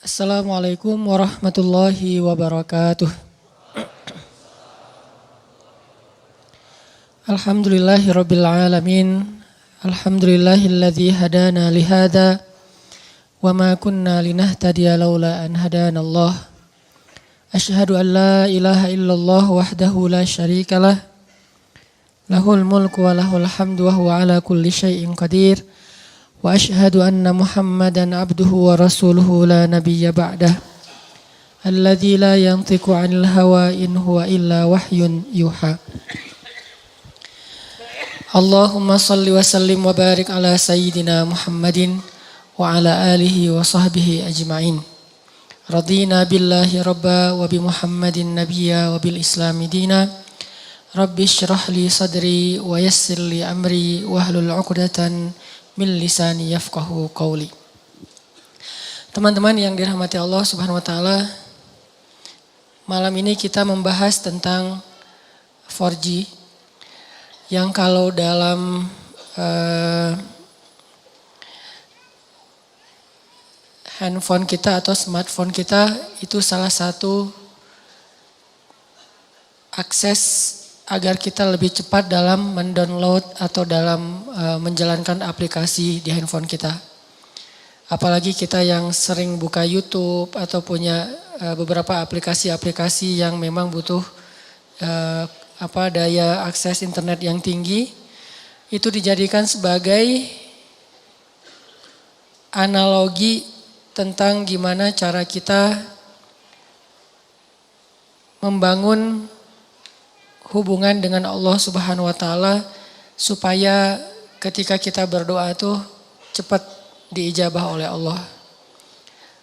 Assalamualaikum warahmatullahi wabarakatuh. Alhamdulillahirabbil alamin. Alhamdulillahilladzi hadana lihada wa ma kunna linahtadiya laula an hadanallah. Asyhadu an la ilaha illallah wahdahu la syarikalah. Lahul mulku wa lahul hamdu wa huwa ala kulli syai'in qadir. Wa asyhadu anna Muhammadan abduhu wa rasuluhu la nabiyya ba'dah. Alladzi la yantiqu 'anil hawa in huwa illa wahyun yuha. Allahumma salli wa sallim wa barik ala sayyidina Muhammadin wa ala alihi wa sahbihi ajma'in. Radina billahi rabba wa bi Muhammadin nabiyya wa bil islami dina. Rabbi syrah li sadri wa yassir li amri wa hlul 'uqdatan min lisani yafqahu qawli. Teman-teman yang dirahmati Allah Subhanahu wa taala, malam ini kita membahas tentang 4G yang kalau dalam handphone kita atau smartphone kita itu salah satu akses agar kita lebih cepat dalam mendownload atau dalam menjalankan aplikasi di handphone kita. Apalagi kita yang sering buka YouTube atau punya beberapa aplikasi-aplikasi yang memang butuh daya akses internet yang tinggi, itu dijadikan sebagai analogi tentang gimana cara kita membangun hubungan dengan Allah Subhanahu wa taala supaya ketika kita berdoa tuh cepat diijabah oleh Allah.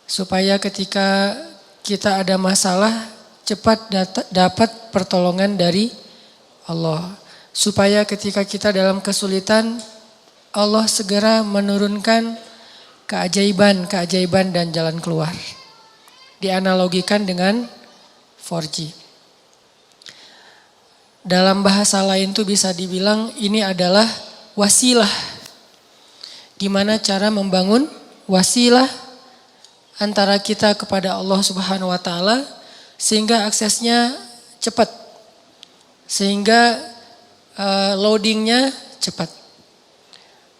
Supaya ketika kita ada masalah cepat dapat pertolongan dari Allah. Supaya ketika kita dalam kesulitan Allah segera menurunkan keajaiban dan jalan keluar. Dianalogikan dengan 4G. Dalam bahasa lain tuh bisa dibilang ini adalah wasilah. Gimana cara membangun wasilah antara kita kepada Allah Subhanahu wa taala sehingga aksesnya cepat. Sehingga loadingnya cepat.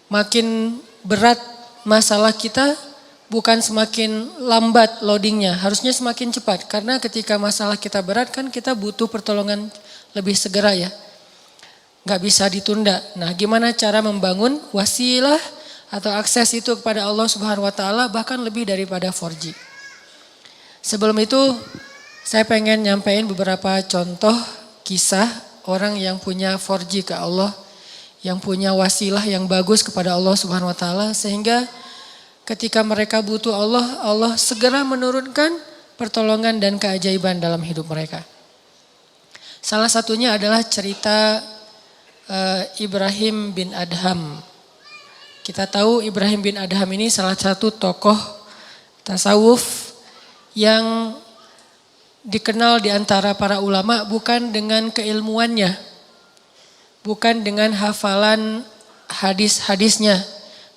Makin berat masalah kita bukan semakin lambat loadingnya, harusnya semakin cepat. Karena ketika masalah kita berat kan kita butuh pertolongan lebih segera ya. Gak bisa ditunda. Nah, gimana cara membangun wasilah atau akses itu kepada Allah Subhanahu wa taala bahkan lebih daripada 4G. Sebelum itu saya pengen nyampein beberapa contoh kisah orang yang punya 4G ke Allah, yang punya wasilah yang bagus kepada Allah Subhanahu wa taala sehingga ketika mereka butuh Allah, Allah segera menurunkan pertolongan dan keajaiban dalam hidup mereka. Salah satunya adalah cerita Ibrahim bin Adham. Kita tahu Ibrahim bin Adham ini salah satu tokoh tasawuf yang dikenal di antara para ulama bukan dengan keilmuannya, bukan dengan hafalan hadis-hadisnya,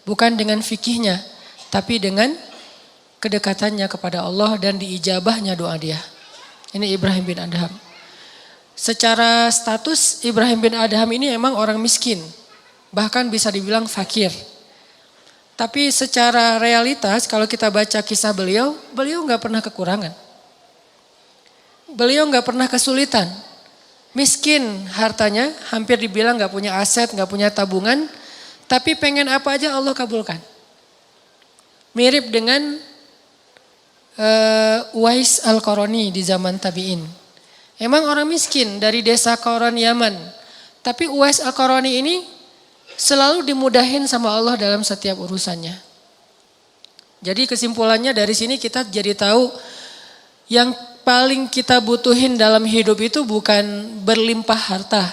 bukan dengan fikihnya, tapi dengan kedekatannya kepada Allah dan diijabahnya doa dia. Ini Ibrahim bin Adham. Secara status Ibrahim bin Adham ini emang orang miskin, bahkan bisa dibilang fakir. Tapi secara realitas kalau kita baca kisah beliau gak pernah kekurangan. Beliau gak pernah kesulitan. Miskin hartanya, hampir dibilang gak punya aset, gak punya tabungan. Tapi pengen apa aja Allah kabulkan. Mirip dengan Uwais Al-Qarani di zaman tabi'in. Emang orang miskin dari desa Qaran Yaman. Tapi Uwais Al-Qarani ini selalu dimudahin sama Allah dalam setiap urusannya. Jadi kesimpulannya dari sini kita jadi tahu yang paling kita butuhin dalam hidup itu bukan berlimpah harta.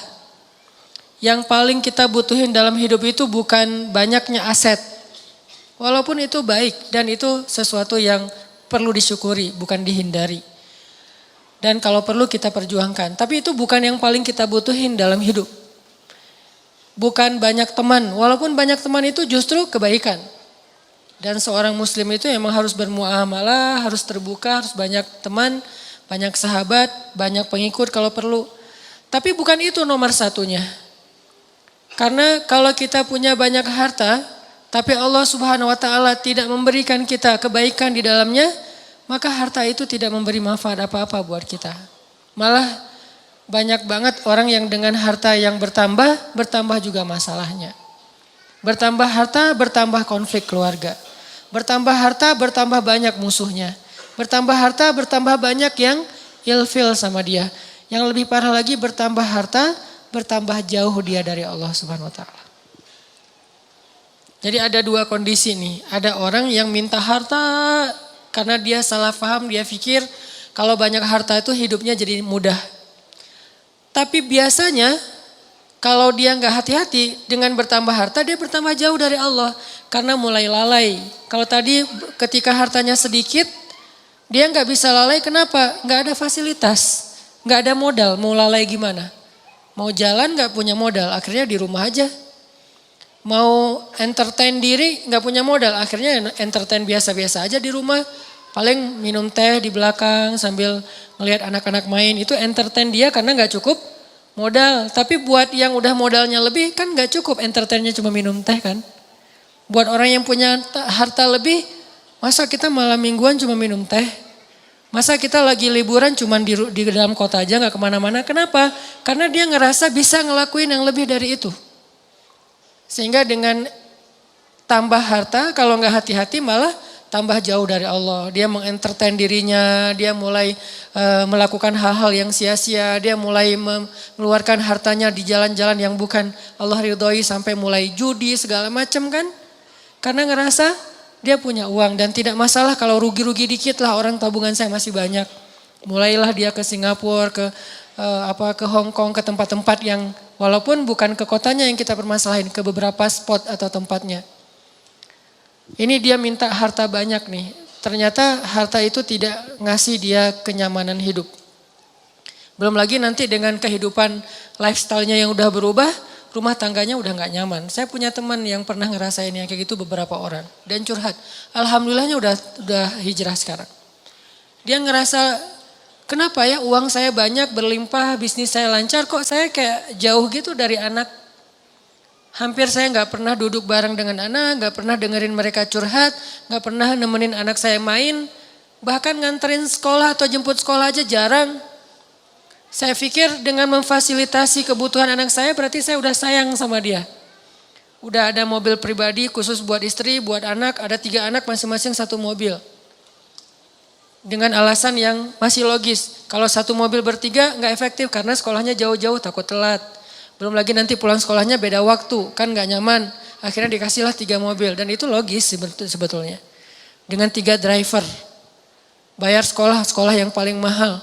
Yang paling kita butuhin dalam hidup itu bukan banyaknya aset. Walaupun itu baik dan itu sesuatu yang perlu disyukuri, bukan dihindari. Dan kalau perlu kita perjuangkan. Tapi itu bukan yang paling kita butuhin dalam hidup. Bukan banyak teman, walaupun banyak teman itu justru kebaikan. Dan seorang muslim itu emang harus bermuamalah, harus terbuka, harus banyak teman, banyak sahabat, banyak pengikut kalau perlu. Tapi bukan itu nomor satunya. Karena kalau kita punya banyak harta, tapi Allah Subhanahu wa taala tidak memberikan kita kebaikan di dalamnya, maka harta itu tidak memberi manfaat apa-apa buat kita. Malah banyak banget orang yang dengan harta yang bertambah juga masalahnya. Bertambah harta, bertambah konflik keluarga. Bertambah harta, bertambah banyak musuhnya. Bertambah harta, bertambah banyak yang ilfil sama dia. Yang lebih parah lagi, bertambah harta, bertambah jauh dia dari Allah Subhanahu wa taala. Jadi ada dua kondisi nih. Ada orang yang minta harta karena dia salah paham, dia pikir kalau banyak harta itu hidupnya jadi mudah. Tapi biasanya kalau dia nggak hati-hati dengan bertambah harta, dia bertambah jauh dari Allah. Karena mulai lalai. Kalau tadi ketika hartanya sedikit, dia nggak bisa lalai, kenapa? Nggak ada fasilitas, nggak ada modal, mau lalai gimana? Mau jalan nggak punya modal, akhirnya di rumah aja. Mau entertain diri nggak punya modal, akhirnya entertain biasa-biasa aja di rumah. Paling minum teh di belakang sambil ngelihat anak-anak main, itu entertain dia karena nggak cukup modal. Tapi buat yang udah modalnya lebih kan nggak cukup entertainnya cuma minum teh kan. Buat orang yang punya harta lebih, masa kita malam mingguan cuma minum teh? Masa kita lagi liburan cuma di dalam kota aja gak kemana-mana? Kenapa? Karena dia ngerasa bisa ngelakuin yang lebih dari itu. Sehingga dengan tambah harta, kalau gak hati-hati malah tambah jauh dari Allah. Dia mengentertain dirinya, dia mulai melakukan hal-hal yang sia-sia. Dia mulai mengeluarkan hartanya di jalan-jalan yang bukan Allah ridhoi, sampai mulai judi segala macam kan. Karena ngerasa dia punya uang dan tidak masalah kalau rugi-rugi dikit lah, orang tabungan saya masih banyak. Mulailah dia ke Singapura, ke Hong Kong, ke tempat-tempat yang walaupun bukan ke kotanya yang kita permasalahin, ke beberapa spot atau tempatnya. Ini dia minta harta banyak nih. Ternyata harta itu tidak ngasih dia kenyamanan hidup. Belum lagi nanti dengan kehidupan lifestyle-nya yang udah berubah, rumah tangganya udah gak nyaman. Saya punya teman yang pernah ngerasain yang kayak gitu beberapa orang. Dan curhat. Alhamdulillahnya udah hijrah sekarang. Dia ngerasa, kenapa ya uang saya banyak, berlimpah, bisnis saya lancar, kok saya kayak jauh gitu dari anak. Hampir saya gak pernah duduk bareng dengan anak, gak pernah dengerin mereka curhat, gak pernah nemenin anak saya main. Bahkan nganterin sekolah atau jemput sekolah aja jarang. Saya pikir dengan memfasilitasi kebutuhan anak saya berarti saya udah sayang sama dia. Udah ada mobil pribadi khusus buat istri, buat anak, ada 3 anak masing-masing 1 mobil. Dengan alasan yang masih logis. Kalau 1 mobil bertiga nggak efektif karena sekolahnya jauh-jauh takut telat. Belum lagi nanti pulang sekolahnya beda waktu, kan nggak nyaman. Akhirnya dikasihlah 3 mobil dan itu logis sebetulnya. Dengan 3 driver. Bayar sekolah yang paling mahal.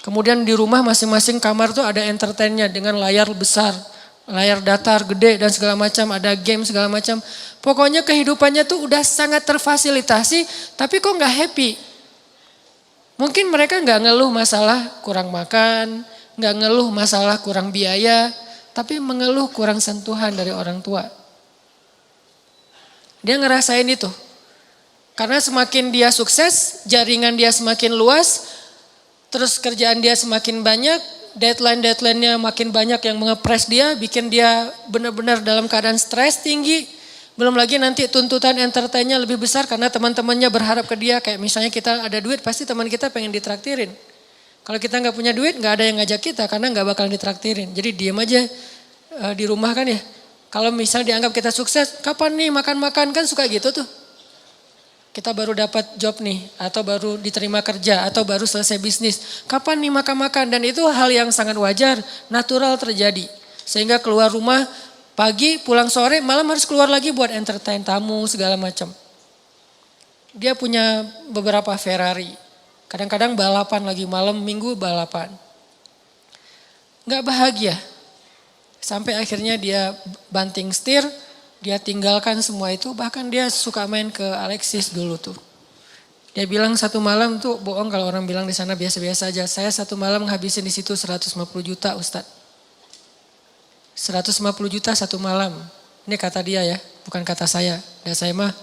Kemudian di rumah masing-masing kamar tuh ada entertainnya dengan layar besar, layar datar, gede dan segala macam, ada game segala macam. Pokoknya kehidupannya tuh udah sangat terfasilitasi, tapi kok nggak happy. Mungkin mereka nggak ngeluh masalah kurang makan, nggak ngeluh masalah kurang biaya, tapi mengeluh kurang sentuhan dari orang tua. Dia ngerasain itu. Karena semakin dia sukses, jaringan dia semakin luas, terus kerjaan dia semakin banyak, deadline-nya makin banyak yang mengepres dia, bikin dia benar-benar dalam keadaan stres tinggi. Belum lagi nanti tuntutan entertainnya lebih besar karena teman-temannya berharap ke dia. Kayak misalnya kita ada duit, pasti teman kita pengen ditraktirin. Kalau kita nggak punya duit, nggak ada yang ngajak kita karena nggak bakalan ditraktirin. Jadi diem aja di rumah kan ya. Kalau misalnya dianggap kita sukses, kapan nih makan-makan, kan suka gitu tuh. Kita baru dapat job nih, atau baru diterima kerja, atau baru selesai bisnis. Kapan nih makan-makan? Dan itu hal yang sangat wajar, natural terjadi. Sehingga keluar rumah pagi, pulang sore, malam harus keluar lagi buat entertain tamu segala macam. Dia punya beberapa Ferrari. Kadang-kadang balapan lagi, malam minggu balapan. Gak bahagia. Sampai akhirnya dia banting setir, dia tinggalkan semua itu, bahkan dia suka main ke Alexis dulu tuh. Dia bilang satu malam tuh, bohong kalau orang bilang di sana biasa-biasa aja. Saya satu malam ngabisin di situ 150 juta Ustadz. 150 juta satu malam. Ini kata dia ya, bukan kata saya. Dan saya mah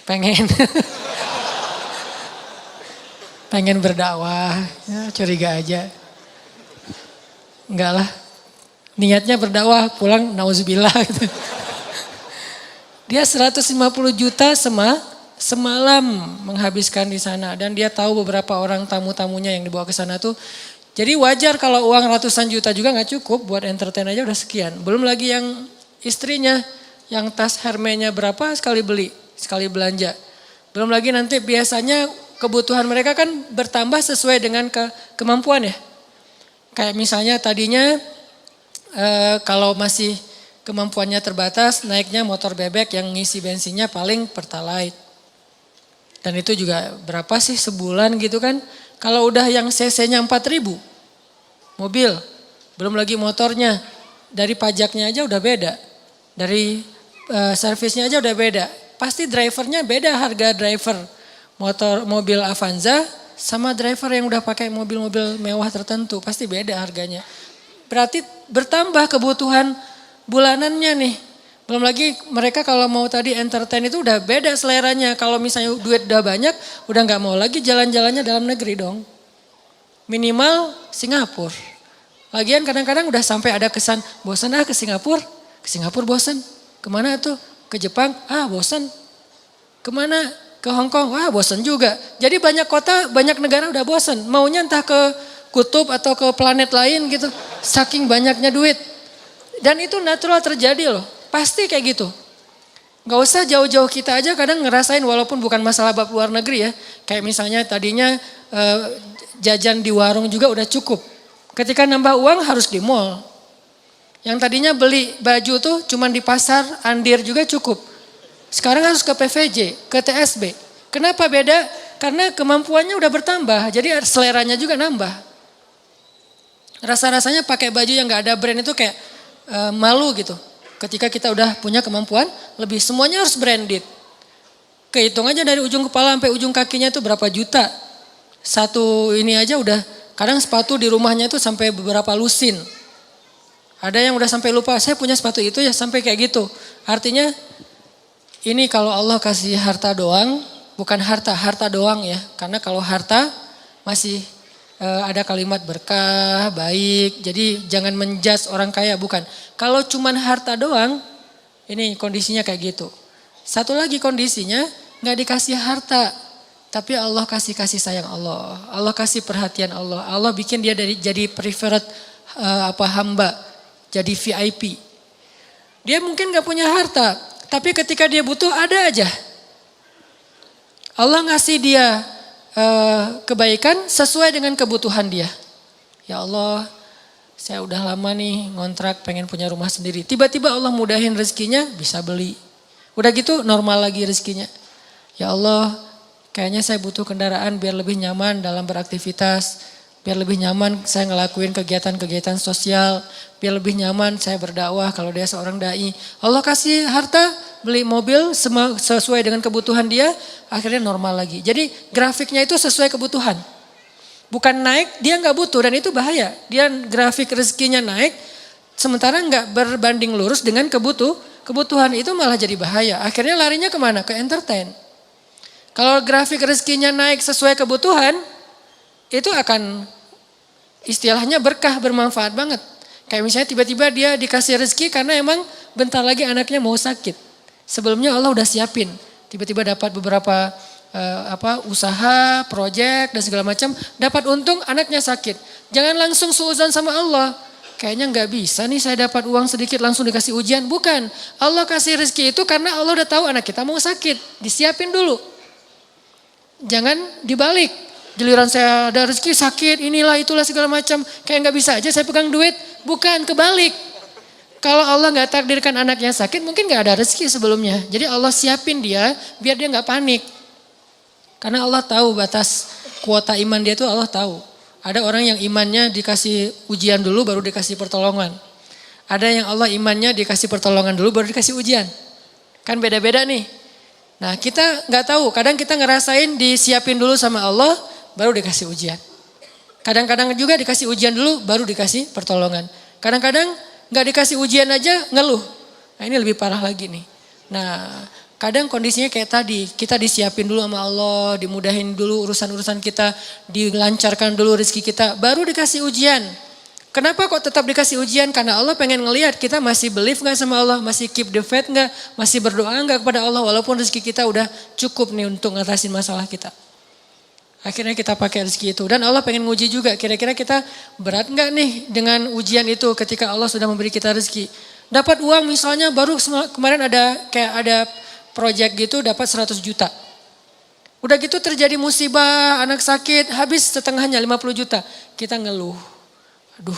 Pengen. Pengen berdakwah, ya, curiga aja. Enggak lah, niatnya berdakwah, pulang nauzubillah gitu. Dia 150 juta semalam menghabiskan di sana dan dia tahu beberapa orang tamu-tamunya yang dibawa ke sana tuh. Jadi wajar kalau uang ratusan juta juga nggak cukup buat entertain aja udah sekian. Belum lagi yang istrinya yang tas Hermenya berapa sekali beli, sekali belanja. Belum lagi nanti biasanya kebutuhan mereka kan bertambah sesuai dengan kemampuan ya. Kayak misalnya tadinya kalau masih kemampuannya terbatas naiknya motor bebek yang ngisi bensinnya paling Pertalite. Dan itu juga berapa sih sebulan gitu kan. Kalau udah yang cc-nya 4.000 mobil, belum lagi motornya, dari pajaknya aja udah beda. Dari servisnya aja udah beda. Pasti drivernya beda harga driver mobil Avanza sama driver yang udah pakai mobil-mobil mewah tertentu. Pasti beda harganya. Berarti bertambah kebutuhan bulanannya nih. Belum lagi mereka kalau mau tadi entertain itu udah beda seleranya. Kalau misalnya duit udah banyak, udah gak mau lagi jalan-jalannya dalam negeri dong. Minimal Singapura. Lagian kadang-kadang udah sampai ada kesan, bosan ke Singapura. Ke Singapura bosan. Kemana tuh? Ke Jepang, bosan. Kemana? Ke Hong Kong, bosan juga. Jadi banyak kota, banyak negara udah bosan. Maunya entah ke kutub atau ke planet lain gitu. Saking banyaknya duit. Dan itu natural terjadi loh. Pasti kayak gitu. Gak usah jauh-jauh kita aja kadang ngerasain walaupun bukan masalah bab luar negeri ya. Kayak misalnya tadinya jajan di warung juga udah cukup. Ketika nambah uang harus di mall. Yang tadinya beli baju tuh cuman di pasar, Andir juga cukup. Sekarang harus ke PVJ, ke TSB. Kenapa beda? Karena kemampuannya udah bertambah. Jadi seleranya juga nambah. Rasa-rasanya pakai baju yang gak ada brand itu kayak malu gitu. Ketika kita udah punya kemampuan lebih, semuanya harus branded. Kehitung aja dari ujung kepala sampai ujung kakinya itu berapa juta. Satu ini aja udah, kadang sepatu di rumahnya itu sampai beberapa lusin. Ada yang udah sampai lupa, saya punya sepatu itu ya sampai kayak gitu. Artinya ini kalau Allah kasih harta doang, bukan harta doang ya. Karena kalau harta masih ada kalimat berkah, baik. Jadi jangan menjudge orang kaya, bukan. Kalau cuman harta doang, ini kondisinya kayak gitu. Satu lagi kondisinya, gak dikasih harta. Tapi Allah kasih sayang Allah. Allah kasih perhatian Allah. Allah bikin dia jadi preferred hamba. Jadi VIP. Dia mungkin gak punya harta. Tapi ketika dia butuh ada aja. Allah ngasih dia kebaikan sesuai dengan kebutuhan dia. Ya Allah, saya udah lama nih ngontrak pengen punya rumah sendiri. Tiba-tiba Allah mudahin rezekinya bisa beli. Udah gitu normal lagi rezekinya. Ya Allah, kayaknya saya butuh kendaraan biar lebih nyaman dalam beraktivitas. Biar lebih nyaman saya ngelakuin kegiatan-kegiatan sosial. Biar lebih nyaman saya berdakwah kalau dia seorang dai. Allah kasih harta, beli mobil sesuai dengan kebutuhan dia, akhirnya normal lagi. Jadi grafiknya itu sesuai kebutuhan. Bukan naik, dia nggak butuh dan itu bahaya. Dia grafik rezekinya naik, sementara nggak berbanding lurus dengan kebutuhan itu malah jadi bahaya. Akhirnya larinya kemana? Ke entertain. Kalau grafik rezekinya naik sesuai kebutuhan, itu akan istilahnya berkah, bermanfaat banget. Kayak misalnya tiba-tiba dia dikasih rezeki karena emang bentar lagi anaknya mau sakit. Sebelumnya Allah udah siapin. Tiba-tiba dapat beberapa usaha, proyek dan segala macam. Dapat untung anaknya sakit. Jangan langsung suuzan sama Allah. Kayaknya nggak bisa nih saya dapat uang sedikit langsung dikasih ujian. Bukan. Allah kasih rezeki itu karena Allah udah tahu anak kita mau sakit. Disiapin dulu. Jangan dibalik. Giliran saya ada rezeki sakit, inilah itulah segala macam. Kayak nggak bisa aja saya pegang duit. Bukan, kebalik. Kalau Allah nggak takdirkan anaknya sakit, mungkin nggak ada rezeki sebelumnya. Jadi Allah siapin dia biar dia nggak panik. Karena Allah tahu batas kuota iman dia tuh Allah tahu. Ada orang yang imannya dikasih ujian dulu baru dikasih pertolongan. Ada yang Allah imannya dikasih pertolongan dulu baru dikasih ujian. Kan beda-beda nih. Nah kita nggak tahu, kadang kita ngerasain disiapin dulu sama Allah baru dikasih ujian. Kadang-kadang juga dikasih ujian dulu baru dikasih pertolongan. Kadang-kadang nggak dikasih ujian aja ngeluh. Nah ini lebih parah lagi nih. Nah, kadang kondisinya kayak tadi, kita disiapin dulu sama Allah, dimudahin dulu urusan-urusan kita, dilancarkan dulu rezeki kita, baru dikasih ujian. Kenapa kok tetap dikasih ujian? Karena Allah pengen ngelihat kita masih believe gak sama Allah, masih keep the faith gak, masih berdoa gak kepada Allah walaupun rezeki kita udah cukup nih untuk ngatasin masalah kita. Akhirnya kita pakai rezeki itu dan Allah pengen nguji juga kira-kira kita berat gak nih dengan ujian itu ketika Allah sudah memberi kita rezeki. Dapat uang misalnya baru kemarin ada project gitu dapat 100 juta. Udah gitu terjadi musibah, anak sakit, habis setengahnya 50 juta. Kita ngeluh. Aduh,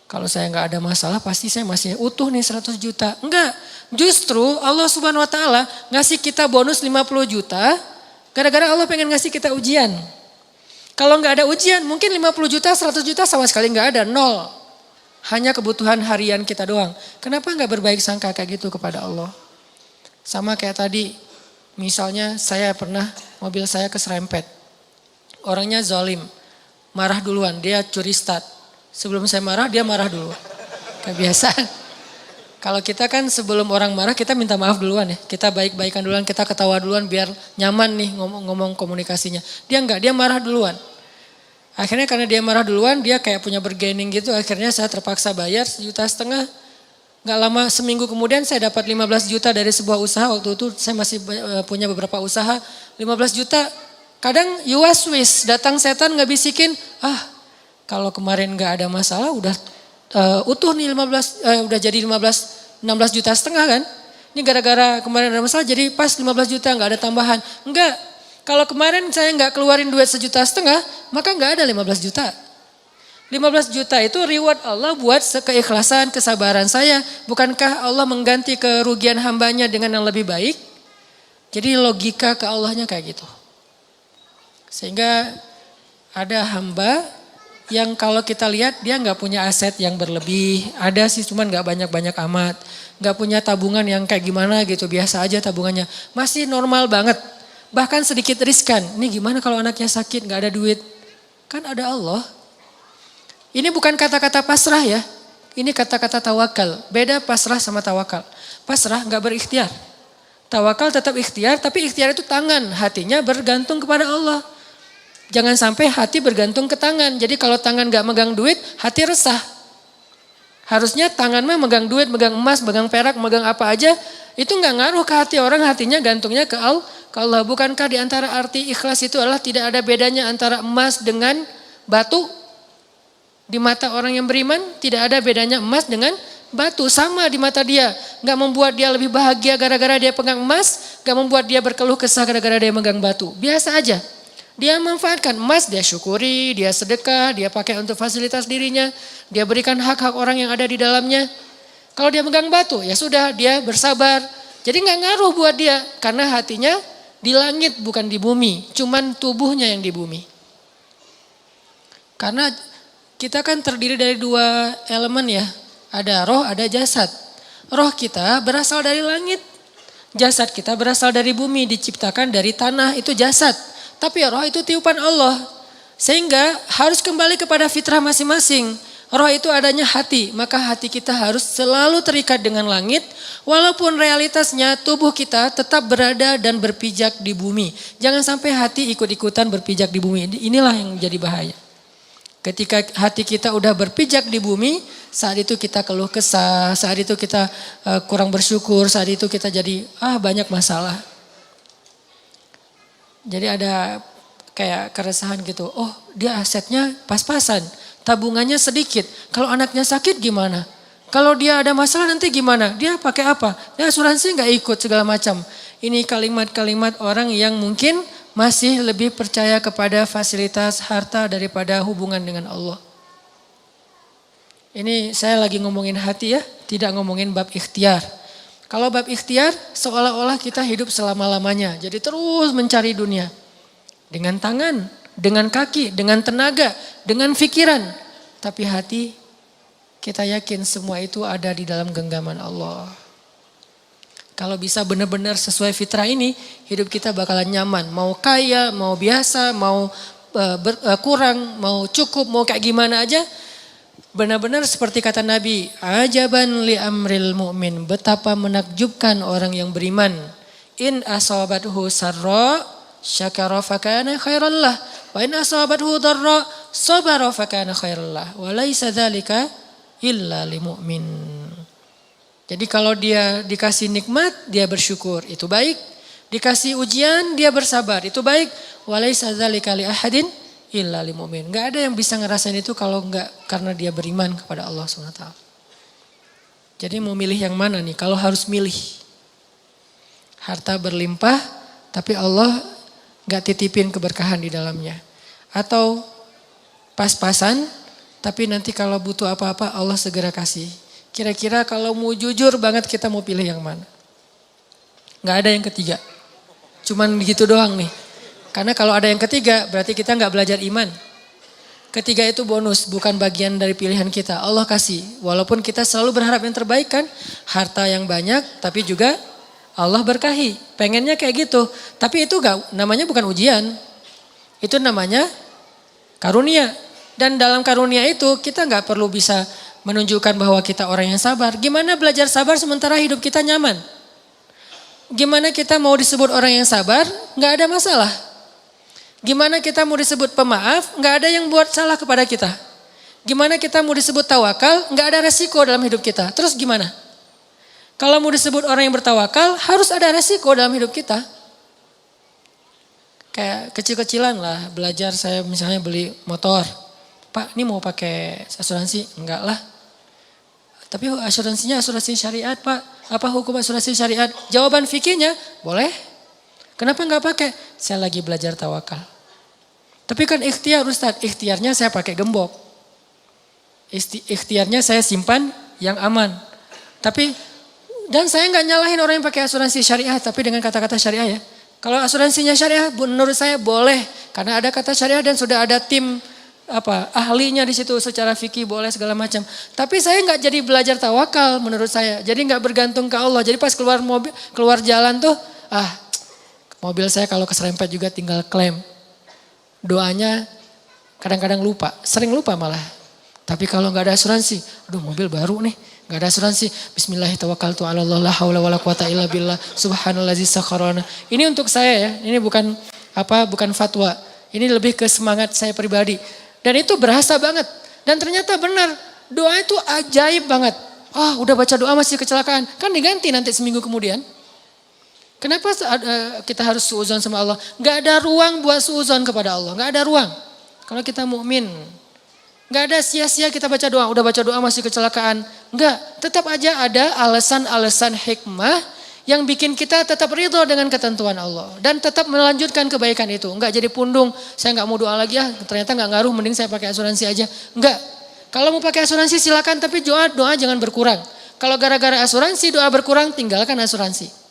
kalau saya nggak ada masalah pasti saya masih utuh nih 100 juta. Enggak, justru Allah Subhanahu Wa Taala ngasih kita bonus 50 juta. Gara-gara Allah pengen ngasih kita ujian. Kalau nggak ada ujian mungkin 50 juta, 100 juta sama sekali nggak ada, nol. Hanya kebutuhan harian kita doang. Kenapa nggak berbaik sangka kayak gitu kepada Allah? Sama kayak tadi, misalnya saya pernah mobil saya keserempet. Orangnya zalim. Marah duluan, dia curi start. Sebelum saya marah, dia marah dulu. Kebiasaan. Kalau kita kan sebelum orang marah, kita minta maaf duluan ya. Kita baik-baikan duluan, kita ketawa duluan biar nyaman nih ngomong komunikasinya. Dia enggak, dia marah duluan. Akhirnya karena dia marah duluan, dia kayak punya bargaining gitu. Akhirnya saya terpaksa bayar 1,5 juta. Gak lama seminggu kemudian saya dapat 15 juta dari sebuah usaha. Waktu itu saya masih punya beberapa usaha. 15 juta. Kadang you was wish, datang setan gak bisikin, kalau kemarin gak ada masalah udah utuh nih udah jadi 16 juta setengah kan. Ini gara-gara kemarin ada masalah jadi pas 15 juta gak ada tambahan. Enggak, kalau kemarin saya gak keluarin duit 1,5 juta, maka gak ada 15 juta. 15 juta itu reward Allah buat keikhlasan, kesabaran saya. Bukankah Allah mengganti kerugian hambanya dengan yang lebih baik? Jadi logika ke Allahnya kayak gitu. Sehingga ada hamba yang kalau kita lihat dia nggak punya aset yang berlebih. Ada sih cuman nggak banyak-banyak amat. Nggak punya tabungan yang kayak gimana gitu. Biasa aja tabungannya. Masih normal banget. Bahkan sedikit riskan. Ini gimana kalau anaknya sakit nggak ada duit. Kan ada Allah. Ini bukan kata-kata pasrah ya. Ini kata-kata tawakal. Beda pasrah sama tawakal. Pasrah nggak berikhtiar. Tawakal tetap ikhtiar. Tapi ikhtiar itu tangan. Hatinya bergantung kepada Allah. Jangan sampai hati bergantung ke tangan. Jadi kalau tangan gak megang duit, hati resah. Harusnya tangan mah megang duit, megang emas, megang perak, megang apa aja. Itu gak ngaruh ke hati orang, hatinya gantungnya ke Allah. Bukankah di antara arti ikhlas itu adalah tidak ada bedanya antara emas dengan batu? Di mata orang yang beriman tidak ada bedanya emas dengan batu. Sama di mata dia. Gak membuat dia lebih bahagia gara-gara dia pegang emas. Gak membuat dia berkeluh kesah gara-gara dia megang batu. Biasa aja. Dia manfaatkan emas, dia syukuri, dia sedekah, dia pakai untuk fasilitas dirinya. Dia berikan hak-hak orang yang ada di dalamnya. Kalau dia megang batu, ya sudah dia bersabar. Jadi gak ngaruh buat dia. Karena hatinya di langit bukan di bumi. Cuman tubuhnya yang di bumi. Karena kita kan terdiri dari 2 elemen ya. Ada roh, ada jasad. Roh kita berasal dari langit. Jasad kita berasal dari bumi, diciptakan dari tanah, itu jasad. Tapi roh itu tiupan Allah. Sehingga harus kembali kepada fitrah masing-masing. Roh itu adanya hati. Maka hati kita harus selalu terikat dengan langit. Walaupun realitasnya tubuh kita tetap berada dan berpijak di bumi. Jangan sampai hati ikut-ikutan berpijak di bumi. Inilah yang jadi bahaya. Ketika hati kita udah berpijak di bumi. Saat itu kita keluh kesah. Saat itu kita kurang bersyukur. Saat itu kita jadi banyak masalah. Jadi ada kayak keresahan gitu. Oh dia asetnya pas-pasan. Tabungannya sedikit. Kalau anaknya sakit gimana? Kalau dia ada masalah nanti gimana? Dia pakai apa? Dia asuransi gak ikut segala macam. Ini kalimat-kalimat orang yang mungkin masih lebih percaya kepada fasilitas harta daripada hubungan dengan Allah. Ini saya lagi ngomongin hati ya. Tidak ngomongin bab ikhtiar. Kalau bab ikhtiar seolah-olah kita hidup selama-lamanya. Jadi terus mencari dunia. Dengan tangan, dengan kaki, dengan tenaga, dengan pikiran. Tapi hati kita yakin semua itu ada di dalam genggaman Allah. Kalau bisa benar-benar sesuai fitrah ini, hidup kita bakalan nyaman. Mau kaya, mau biasa, mau kurang, mau cukup, mau kayak gimana aja. Benar-benar seperti kata Nabi, ajaban li amril mu'min, betapa menakjubkan orang yang beriman. In asabathu sarra syakara fakana khairan lah, wa in asabathu dharra sabara fakana khairan lah, wa laisa dzalika illa lil mu'min. Jadi kalau dia dikasih nikmat, dia bersyukur, itu baik. Dikasih ujian, dia bersabar, itu baik. Wa laisa dzalika li ahadin illa lil mu'min. Enggak ada yang bisa ngerasain itu kalau enggak karena dia beriman kepada Allah SWT. Jadi mau milih yang mana nih? Kalau harus milih, harta berlimpah tapi Allah enggak titipin keberkahan di dalamnya. Atau pas-pasan tapi nanti kalau butuh apa-apa Allah segera kasih. Kira-kira kalau mau jujur banget kita mau pilih yang mana? Enggak ada yang ketiga. Cuman gitu doang nih. Karena kalau ada yang ketiga berarti kita nggak belajar iman. Ketiga itu bonus, bukan bagian dari pilihan kita. Allah kasih, walaupun kita selalu berharap yang terbaik kan. Harta yang banyak tapi juga Allah berkahi. Pengennya kayak gitu. Tapi itu namanya bukan ujian. Itu namanya karunia. Dan dalam karunia itu kita nggak perlu bisa menunjukkan bahwa kita orang yang sabar. Gimana belajar sabar sementara hidup kita nyaman? Gimana kita mau disebut orang yang sabar? Nggak ada masalah. Gimana kita mau disebut pemaaf, nggak ada yang buat salah kepada kita. Gimana kita mau disebut tawakal, nggak ada resiko dalam hidup kita. Terus gimana? Kalau mau disebut orang yang bertawakal, harus ada resiko dalam hidup kita. Kayak kecil-kecilan lah, belajar saya misalnya beli motor. Pak, ini mau pakai asuransi? Enggak lah. Tapi asuransinya asuransi syariat Pak. Apa hukum asuransi syariat? Jawaban fikihnya, boleh. Kenapa nggak pakai? Saya lagi belajar tawakal. Tapi kan ikhtiar Ustadz, ikhtiarnya saya pakai gembok. Ikhtiarnya saya simpan yang aman. Tapi, dan saya nggak nyalahin orang yang pakai asuransi syariah, tapi dengan kata-kata syariah ya. Kalau asuransinya syariah menurut saya boleh. Karena ada kata syariah dan sudah ada tim ahlinya di situ secara fikih boleh segala macam. Tapi saya nggak jadi belajar tawakal menurut saya. Jadi nggak bergantung ke Allah. Jadi pas keluar jalan tuh, mobil saya kalau keserempet juga tinggal klaim. Doanya kadang-kadang lupa, sering lupa malah. Tapi kalau nggak ada asuransi, aduh mobil baru nih, nggak ada asuransi. Bismillahirrahmanirrahim. Tawakkaltu 'ala Allah, la haula wala quwata illa billah. Subhanallazi sakharana. Ini untuk saya ya, ini bukan fatwa. Ini lebih ke semangat saya pribadi. Dan itu berasa banget. Dan ternyata benar, doa itu ajaib banget. Udah baca doa masih kecelakaan, kan diganti nanti seminggu kemudian. Kenapa kita harus suudzon sama Allah? Gak ada ruang buat suudzon kepada Allah. Gak ada ruang. Kalau kita mukmin, gak ada sia-sia kita baca doa. Udah baca doa masih kecelakaan. Enggak. Tetap aja ada alasan-alasan hikmah yang bikin kita tetap ridho dengan ketentuan Allah. Dan tetap melanjutkan kebaikan itu. Enggak jadi pundung. Saya gak mau doa lagi ternyata gak ngaruh. Mending saya pakai asuransi aja. Enggak. Kalau mau pakai asuransi silakan. Tapi doa jangan berkurang. Kalau gara-gara asuransi doa berkurang, tinggalkan asuransi.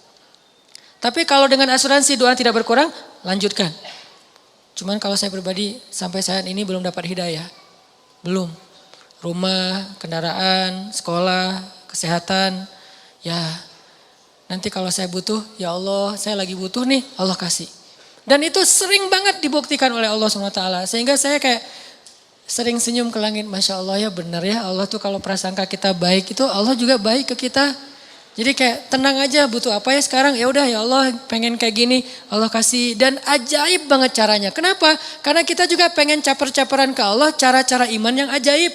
Tapi kalau dengan asuransi doa tidak berkurang, lanjutkan. Cuman kalau saya pribadi sampai saat ini belum dapat hidayah. Belum. Rumah, kendaraan, sekolah, kesehatan. Ya nanti kalau saya butuh, ya Allah saya lagi butuh nih, Allah kasih. Dan itu sering banget dibuktikan oleh Allah SWT. Sehingga saya kayak sering senyum ke langit. Masya Allah ya benar ya, Allah tuh kalau prasangka kita baik itu Allah juga baik ke kita. Jadi kayak tenang aja, butuh apa ya sekarang, ya udah ya Allah pengen kayak gini, Allah kasih. Dan ajaib banget caranya. Kenapa? Karena kita juga pengen caper-caperan ke Allah cara-cara iman yang ajaib.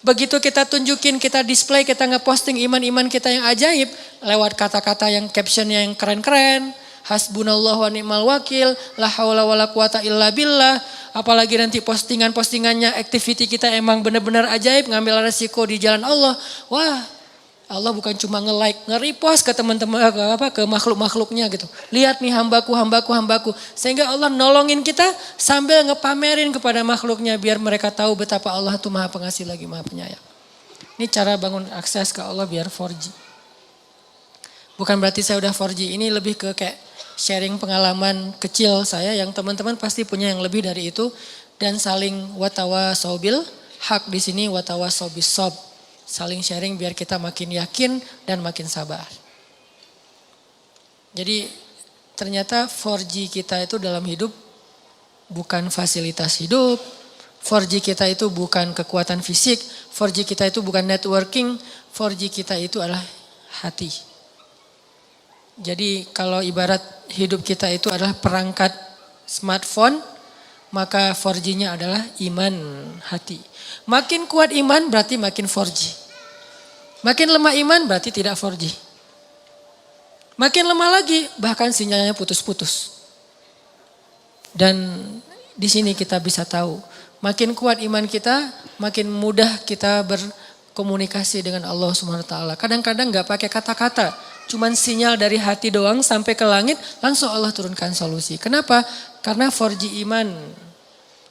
Begitu kita tunjukin, kita display, kita ngeposting iman-iman kita yang ajaib lewat kata-kata yang captionnya yang keren-keren. Hasbunallah wa ni'mal wakil, la haula wala quwata illa billah. Apalagi nanti postingan-postingannya activity kita emang benar-benar ajaib, ngambil resiko di jalan Allah. Wah, Allah bukan cuma nge-like, nge-repost ke teman-teman, ke makhluk-makhluknya gitu. Lihat nih hambaku. Sehingga Allah nolongin kita sambil ngepamerin kepada makhluknya biar mereka tahu betapa Allah itu maha pengasih lagi maha penyayang. Ini cara bangun akses ke Allah biar 4G. Bukan berarti saya udah 4G, ini lebih ke kayak sharing pengalaman kecil saya yang teman-teman pasti punya yang lebih dari itu. Dan saling watawasobil hak di sini watawasobis sob. Saling sharing biar kita makin yakin dan makin sabar. Jadi ternyata 4G kita itu dalam hidup bukan fasilitas hidup, 4G kita itu bukan kekuatan fisik, 4G kita itu bukan networking, 4G kita itu adalah hati. Jadi kalau ibarat hidup kita itu adalah perangkat smartphone, maka 4G-nya adalah iman hati. Makin kuat iman berarti makin 4G. Makin lemah iman berarti tidak 4G. Makin lemah lagi bahkan sinyalnya putus-putus. Dan di sini kita bisa tahu, makin kuat iman kita, makin mudah kita berkomunikasi dengan Allah Subhanahu wa taala. Kadang-kadang enggak pakai kata-kata, cuman sinyal dari hati doang sampai ke langit, langsung Allah turunkan solusi. Kenapa? Karena 4G iman.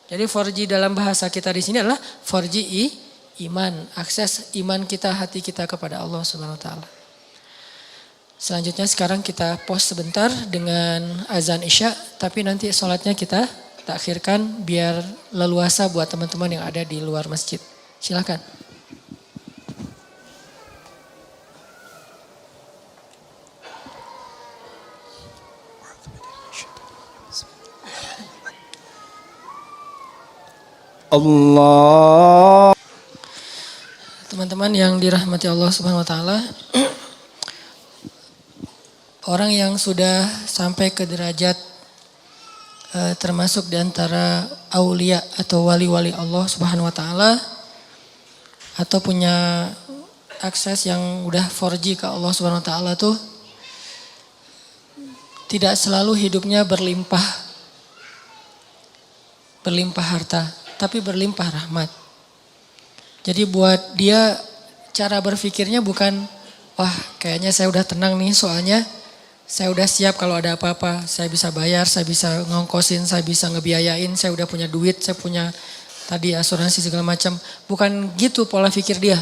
Jadi 4G dalam bahasa kita di sini adalah 4G iman, akses iman kita, hati kita kepada Allah Subhanahu wa taala. Selanjutnya sekarang kita pause sebentar dengan azan Isya, tapi nanti sholatnya kita takhirkan biar leluasa buat teman-teman yang ada di luar masjid. Silakan. Allah. Teman-teman yang dirahmati Allah Subhanahu wa taala, orang yang sudah sampai ke derajat termasuk di antara aulia atau wali-wali Allah Subhanahu wa taala atau punya akses yang udah 4G ke Allah Subhanahu wa taala tuh tidak selalu hidupnya berlimpah harta, tapi berlimpah rahmat. Jadi buat dia cara berpikirnya bukan, wah kayaknya saya udah tenang nih soalnya saya udah siap kalau ada apa-apa. Saya bisa bayar, saya bisa ngongkosin, saya bisa ngebiayain, saya udah punya duit, saya punya tadi asuransi segala macam. Bukan gitu pola pikir dia.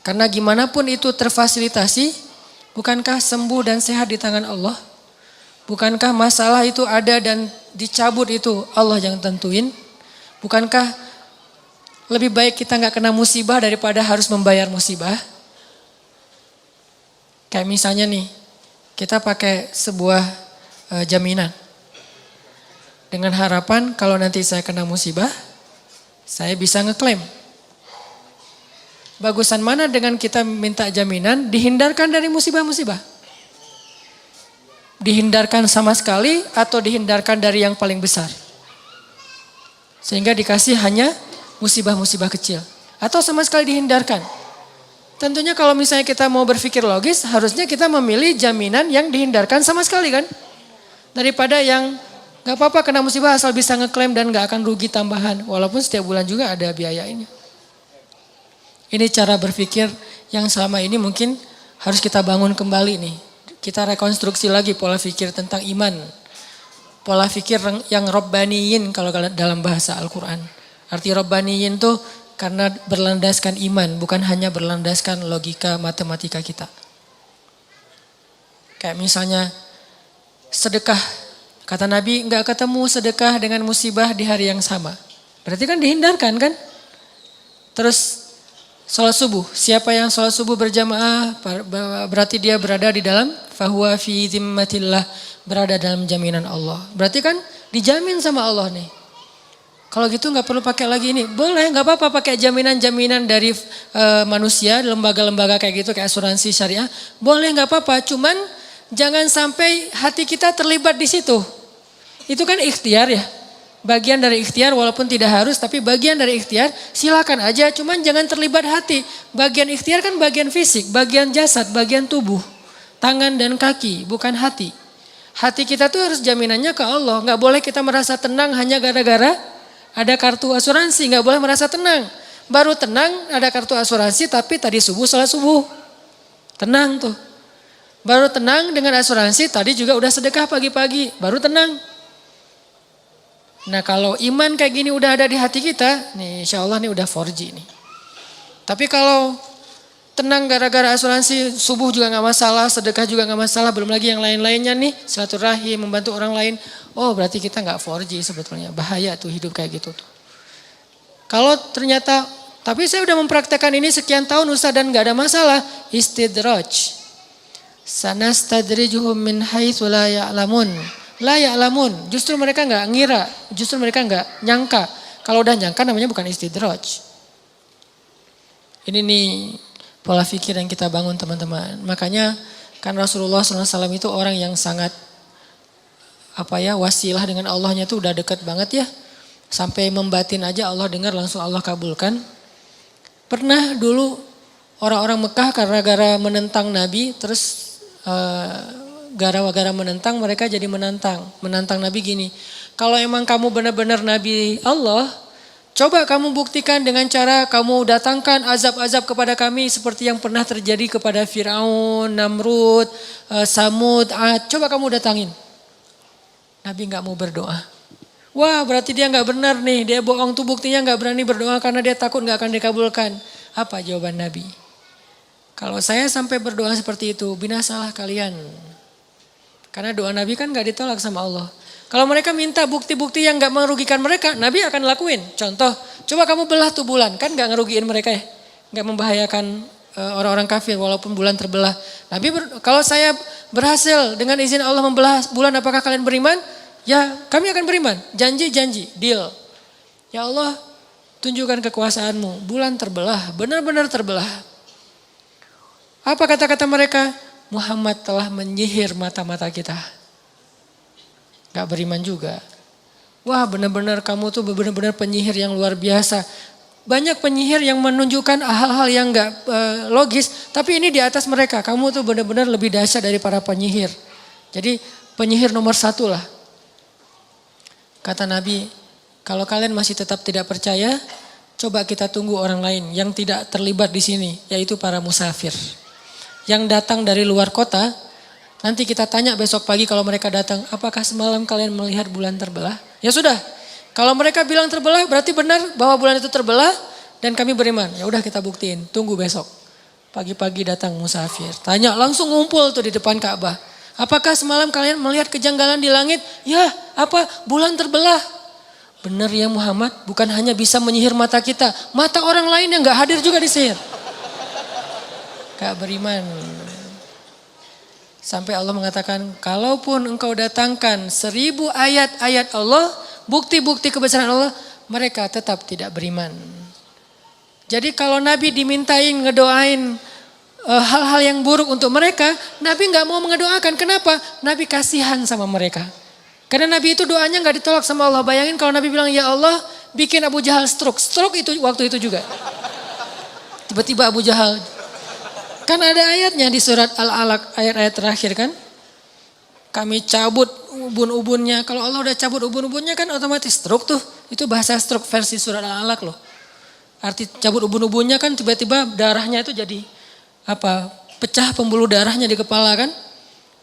Karena gimana pun itu terfasilitasi, bukankah sembuh dan sehat di tangan Allah? Bukankah masalah itu ada dan dicabut itu Allah yang tentuin? Bukankah lebih baik kita nggak kena musibah daripada harus membayar musibah? Kayak misalnya nih, kita pakai sebuah jaminan. Dengan harapan kalau nanti saya kena musibah, saya bisa ngeklaim. Bagusan mana dengan kita minta jaminan dihindarkan dari musibah-musibah? Dihindarkan sama sekali atau dihindarkan dari yang paling besar? Sehingga dikasih hanya musibah-musibah kecil. Atau sama sekali dihindarkan. Tentunya kalau misalnya kita mau berpikir logis, harusnya kita memilih jaminan yang dihindarkan sama sekali kan. Daripada yang gak apa-apa kena musibah asal bisa ngeklaim dan gak akan rugi tambahan. Walaupun setiap bulan juga ada biaya ini. Ini cara berpikir yang selama ini mungkin harus kita bangun kembali nih. Kita rekonstruksi lagi pola pikir tentang iman. Pola pikir yang robbaniyin kalau dalam bahasa Al-Quran. Arti robbaniyin tuh karena berlandaskan iman, bukan hanya berlandaskan logika matematika kita. Kayak misalnya sedekah. Kata Nabi enggak ketemu sedekah dengan musibah di hari yang sama. Berarti kan dihindarkan kan? Terus sholat subuh. Siapa yang sholat subuh berjamaah berarti dia berada di dalam fahuwa fi zimmatillah, berada dalam jaminan Allah. Berarti kan dijamin sama Allah nih. Kalau gitu nggak perlu pakai lagi ini. Boleh, nggak apa-apa pakai jaminan-jaminan dari manusia, lembaga-lembaga kayak gitu, kayak asuransi syariah. Boleh, nggak apa-apa. Cuman jangan sampai hati kita terlibat di situ. Itu kan ikhtiar ya. Bagian dari ikhtiar walaupun tidak harus, tapi bagian dari ikhtiar silakan aja. Cuman jangan terlibat hati. Bagian ikhtiar kan bagian fisik, bagian jasad, bagian tubuh. Tangan dan kaki, bukan hati. Hati kita tuh harus jaminannya ke Allah. Nggak boleh kita merasa tenang hanya gara-gara ada kartu asuransi, nggak boleh merasa tenang. Baru tenang ada kartu asuransi tapi tadi subuh sholat subuh. Tenang tuh. Baru tenang dengan asuransi tadi juga udah sedekah pagi-pagi. Baru tenang. Nah kalau iman kayak gini udah ada di hati kita, nih insya Allah nih udah 4G nih. Tapi kalau tenang gara-gara asuransi, subuh juga gak masalah, sedekah juga gak masalah, belum lagi yang lain-lainnya nih, silaturahim, membantu orang lain. Oh berarti kita gak 4G sebetulnya, bahaya tuh hidup kayak gitu tuh. Kalau ternyata, tapi saya udah mempraktekkan ini sekian tahun Ustaz dan gak ada masalah, istidraj. Sanastadrijuhum min haitsu la ya'lamun. La ya'lamun, justru mereka gak ngira, justru mereka gak nyangka. Kalau udah nyangka namanya bukan istidraj. Ini nih pola pikir yang kita bangun teman-teman. Makanya kan Rasulullah SAW itu orang yang sangat wasilah dengan Allahnya itu udah dekat banget ya. Sampai membatin aja Allah dengar langsung Allah kabulkan. Pernah dulu orang-orang Mekah karena gara menentang Nabi terus gara-gara menentang mereka jadi menantang Nabi gini. Kalau emang kamu benar-benar Nabi Allah, coba kamu buktikan dengan cara kamu datangkan azab-azab kepada kami seperti yang pernah terjadi kepada Firaun, Namrud, Samud, Ad. Coba kamu datangin. Nabi nggak mau berdoa. Wah, berarti dia nggak benar nih, dia bohong tuh buktinya nggak berani berdoa karena dia takut nggak akan dikabulkan. Apa jawaban Nabi? Kalau saya sampai berdoa seperti itu, binasalah kalian. Karena doa Nabi kan nggak ditolak sama Allah. Kalau mereka minta bukti-bukti yang nggak merugikan mereka, Nabi akan lakuin. Contoh, coba kamu belah tuh bulan, kan nggak ngerugiin mereka ya, nggak membahayakan orang-orang kafir walaupun bulan terbelah. Nabi kalau saya berhasil dengan izin Allah membelah bulan, apakah kalian beriman? Ya, kami akan beriman. Janji, deal. Ya Allah, tunjukkan kekuasaanmu. Bulan terbelah, benar-benar terbelah. Apa kata-kata mereka? Muhammad telah menyihir mata-mata kita. Gak beriman juga. Wah, benar-benar kamu tuh benar-benar penyihir yang luar biasa. Banyak penyihir yang menunjukkan hal-hal yang gak logis. Tapi ini di atas mereka. Kamu tuh benar-benar lebih dahsyat dari para penyihir. Jadi penyihir nomor 1 lah. Kata Nabi, kalau kalian masih tetap tidak percaya, coba kita tunggu orang lain yang tidak terlibat di sini, yaitu para musafir. Yang datang dari luar kota, nanti kita tanya besok pagi kalau mereka datang, apakah semalam kalian melihat bulan terbelah? Ya sudah, kalau mereka bilang terbelah berarti benar bahwa bulan itu terbelah dan kami beriman. Ya udah kita buktiin, tunggu besok. Pagi-pagi datang musafir, tanya langsung ngumpul tuh di depan Ka'bah. Apakah semalam kalian melihat kejanggalan di langit? Ya, apa? Bulan terbelah. Benar ya Muhammad, bukan hanya bisa menyihir mata kita, mata orang lain yang gak hadir juga disihir. Gak beriman. Sampai Allah mengatakan, kalaupun engkau datangkan 1000 ayat-ayat Allah, bukti-bukti kebesaran Allah, mereka tetap tidak beriman. Jadi kalau Nabi dimintain ngedoain hal-hal yang buruk untuk mereka, Nabi nggak mau mengedoakan. Kenapa? Nabi kasihan sama mereka. Karena Nabi itu doanya nggak ditolak sama Allah. Bayangin kalau Nabi bilang, ya Allah bikin Abu Jahal stroke. Stroke itu waktu itu juga. Tiba-tiba Abu Jahal. Kan ada ayatnya di surat Al-Alaq, ayat-ayat terakhir kan. Kami cabut ubun-ubunnya. Kalau Allah udah cabut ubun-ubunnya kan otomatis stroke tuh. Itu bahasa stroke versi surat Al-Alaq loh. Arti cabut ubun-ubunnya kan tiba-tiba darahnya itu jadi pecah pembuluh darahnya di kepala kan.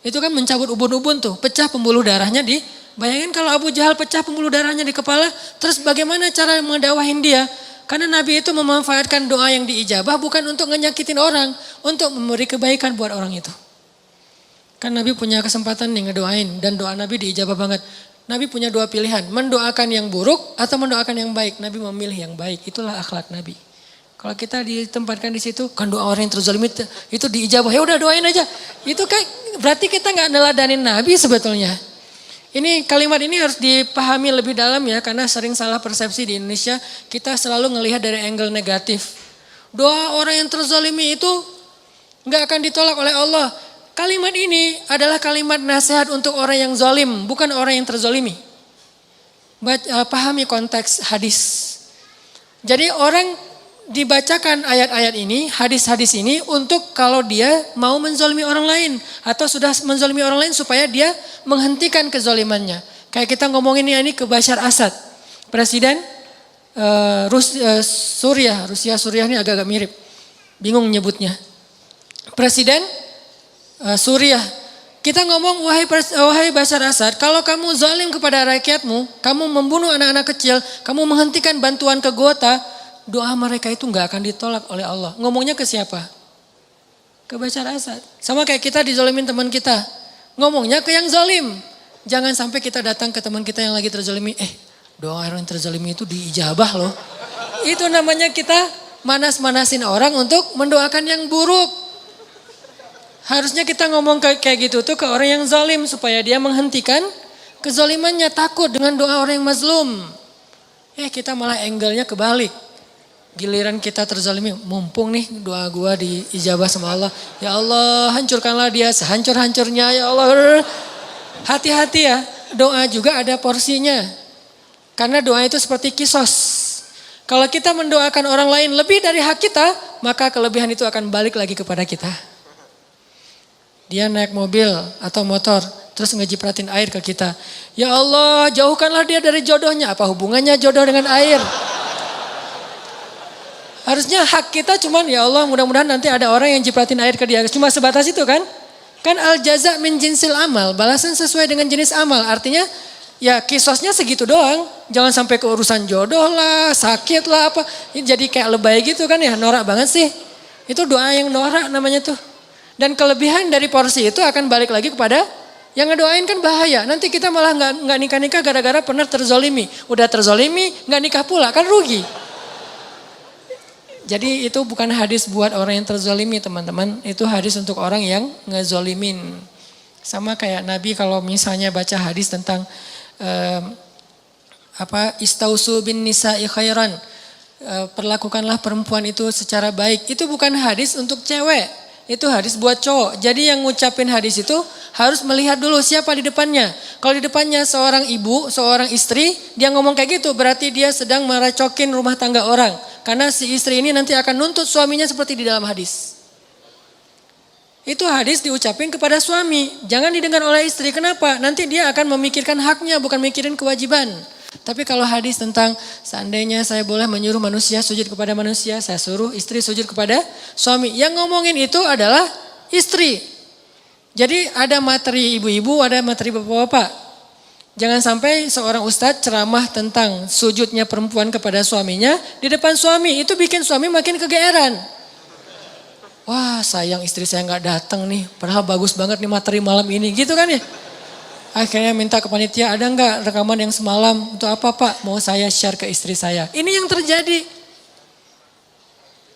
Itu kan mencabut ubun-ubun tuh, pecah pembuluh darahnya di. Bayangin kalau Abu Jahal pecah pembuluh darahnya di kepala, terus bagaimana cara mendawahin dia? Karena Nabi itu memanfaatkan doa yang diijabah bukan untuk ngenyakitin orang, untuk memberi kebaikan buat orang itu. Kan Nabi punya kesempatan nih ngedoain dan doa Nabi diijabah banget. Nabi punya 2 pilihan, mendoakan yang buruk atau mendoakan yang baik. Nabi memilih yang baik, itulah akhlak Nabi. Kalau kita ditempatkan di situ, kan doa orang yang terzalimi itu diijabah. Ya udah doain aja. Itu kan berarti kita nggak neladanin Nabi sebetulnya. Ini kalimat ini harus dipahami lebih dalam ya, karena sering salah persepsi di Indonesia. Kita selalu ngelihat dari angle negatif. Doa orang yang terzalimi itu nggak akan ditolak oleh Allah. Kalimat ini adalah kalimat nasihat untuk orang yang zalim, bukan orang yang terzalimi. Pahami konteks hadis. Jadi orang dibacakan ayat-ayat ini, hadis-hadis ini untuk kalau dia mau menzalimi orang lain atau sudah menzalimi orang lain supaya dia menghentikan kezalimannya. Kayak kita ngomongin ini ke Bashar Assad, presiden Rusia ini agak-agak mirip, bingung nyebutnya. Presiden Suriah, kita ngomong wahai Bashar Assad, kalau kamu zalim kepada rakyatmu, kamu membunuh anak-anak kecil, kamu menghentikan bantuan ke Gota, doa mereka itu nggak akan ditolak oleh Allah. Ngomongnya ke siapa? Ke Bashar Assad. Sama kayak kita dizalimin teman kita. Ngomongnya ke yang zalim. Jangan sampai kita datang ke teman kita yang lagi terzalimi. Doa orang yang terzalimi itu diijabah loh. Itu namanya kita manas-manasin orang untuk mendoakan yang buruk. Harusnya kita ngomong kayak gitu tuh ke orang yang zalim supaya dia menghentikan kezalimannya, takut dengan doa orang yang mazlum. Kita malah angle-nya kebalik. Giliran kita terzalimi, mumpung nih doa gua diijabah sama Allah. Ya Allah, hancurkanlah dia sehancur-hancurnya ya Allah. Hati-hati ya, doa juga ada porsinya. Karena doa itu seperti kisos. Kalau kita mendoakan orang lain lebih dari hak kita, maka kelebihan itu akan balik lagi kepada kita. Dia naik mobil atau motor, terus ngejipratin air ke kita. Ya Allah, jauhkanlah dia dari jodohnya. Apa hubungannya jodoh dengan air? Harusnya hak kita cuman ya Allah mudah-mudahan nanti ada orang yang jipratin air ke dia. Cuma sebatas itu kan? Kan al jaza min jinsil amal. Balasan sesuai dengan jenis amal. Artinya ya kisosnya segitu doang. Jangan sampai ke urusan jodoh lah, sakit lah apa. Ini jadi kayak lebay gitu kan ya. Norak banget sih. Itu doa yang norak namanya tuh. Dan kelebihan dari porsi itu akan balik lagi kepada yang ngedoain kan bahaya. Nanti kita malah nggak nikah-nikah gara-gara pernah terzolimi. Udah terzolimi nggak nikah pula kan rugi. Jadi itu bukan hadis buat orang yang terzolimi teman-teman. Itu hadis untuk orang yang ngezolimin. Sama kayak Nabi kalau misalnya baca hadis tentang istausu bin nisa'i khairan. Perlakukanlah perempuan itu secara baik. Itu bukan hadis untuk cewek. Itu hadis buat cowok. Jadi yang ngucapin hadis itu harus melihat dulu siapa di depannya. Kalau di depannya seorang ibu, seorang istri, dia ngomong kayak gitu berarti dia sedang meracokin rumah tangga orang. Karena si istri ini nanti akan nuntut suaminya seperti di dalam hadis. Itu hadis diucapin kepada suami. Jangan didengar oleh istri. Kenapa? Nanti dia akan memikirkan haknya bukan mikirin kewajiban. Tapi kalau hadis tentang seandainya saya boleh menyuruh manusia sujud kepada manusia, saya suruh istri sujud kepada suami. Yang ngomongin itu adalah istri. Jadi ada materi ibu-ibu, ada materi bapak-bapak. Jangan sampai seorang ustadz ceramah tentang sujudnya perempuan kepada suaminya di depan suami. Itu bikin suami makin kegeeran. Wah sayang istri saya gak datang nih, padahal bagus banget nih materi malam ini. Gitu kan ya. Akhirnya minta ke panitia, ada enggak rekaman yang semalam? Untuk apa Pak? Mau saya share ke istri saya. Ini yang terjadi.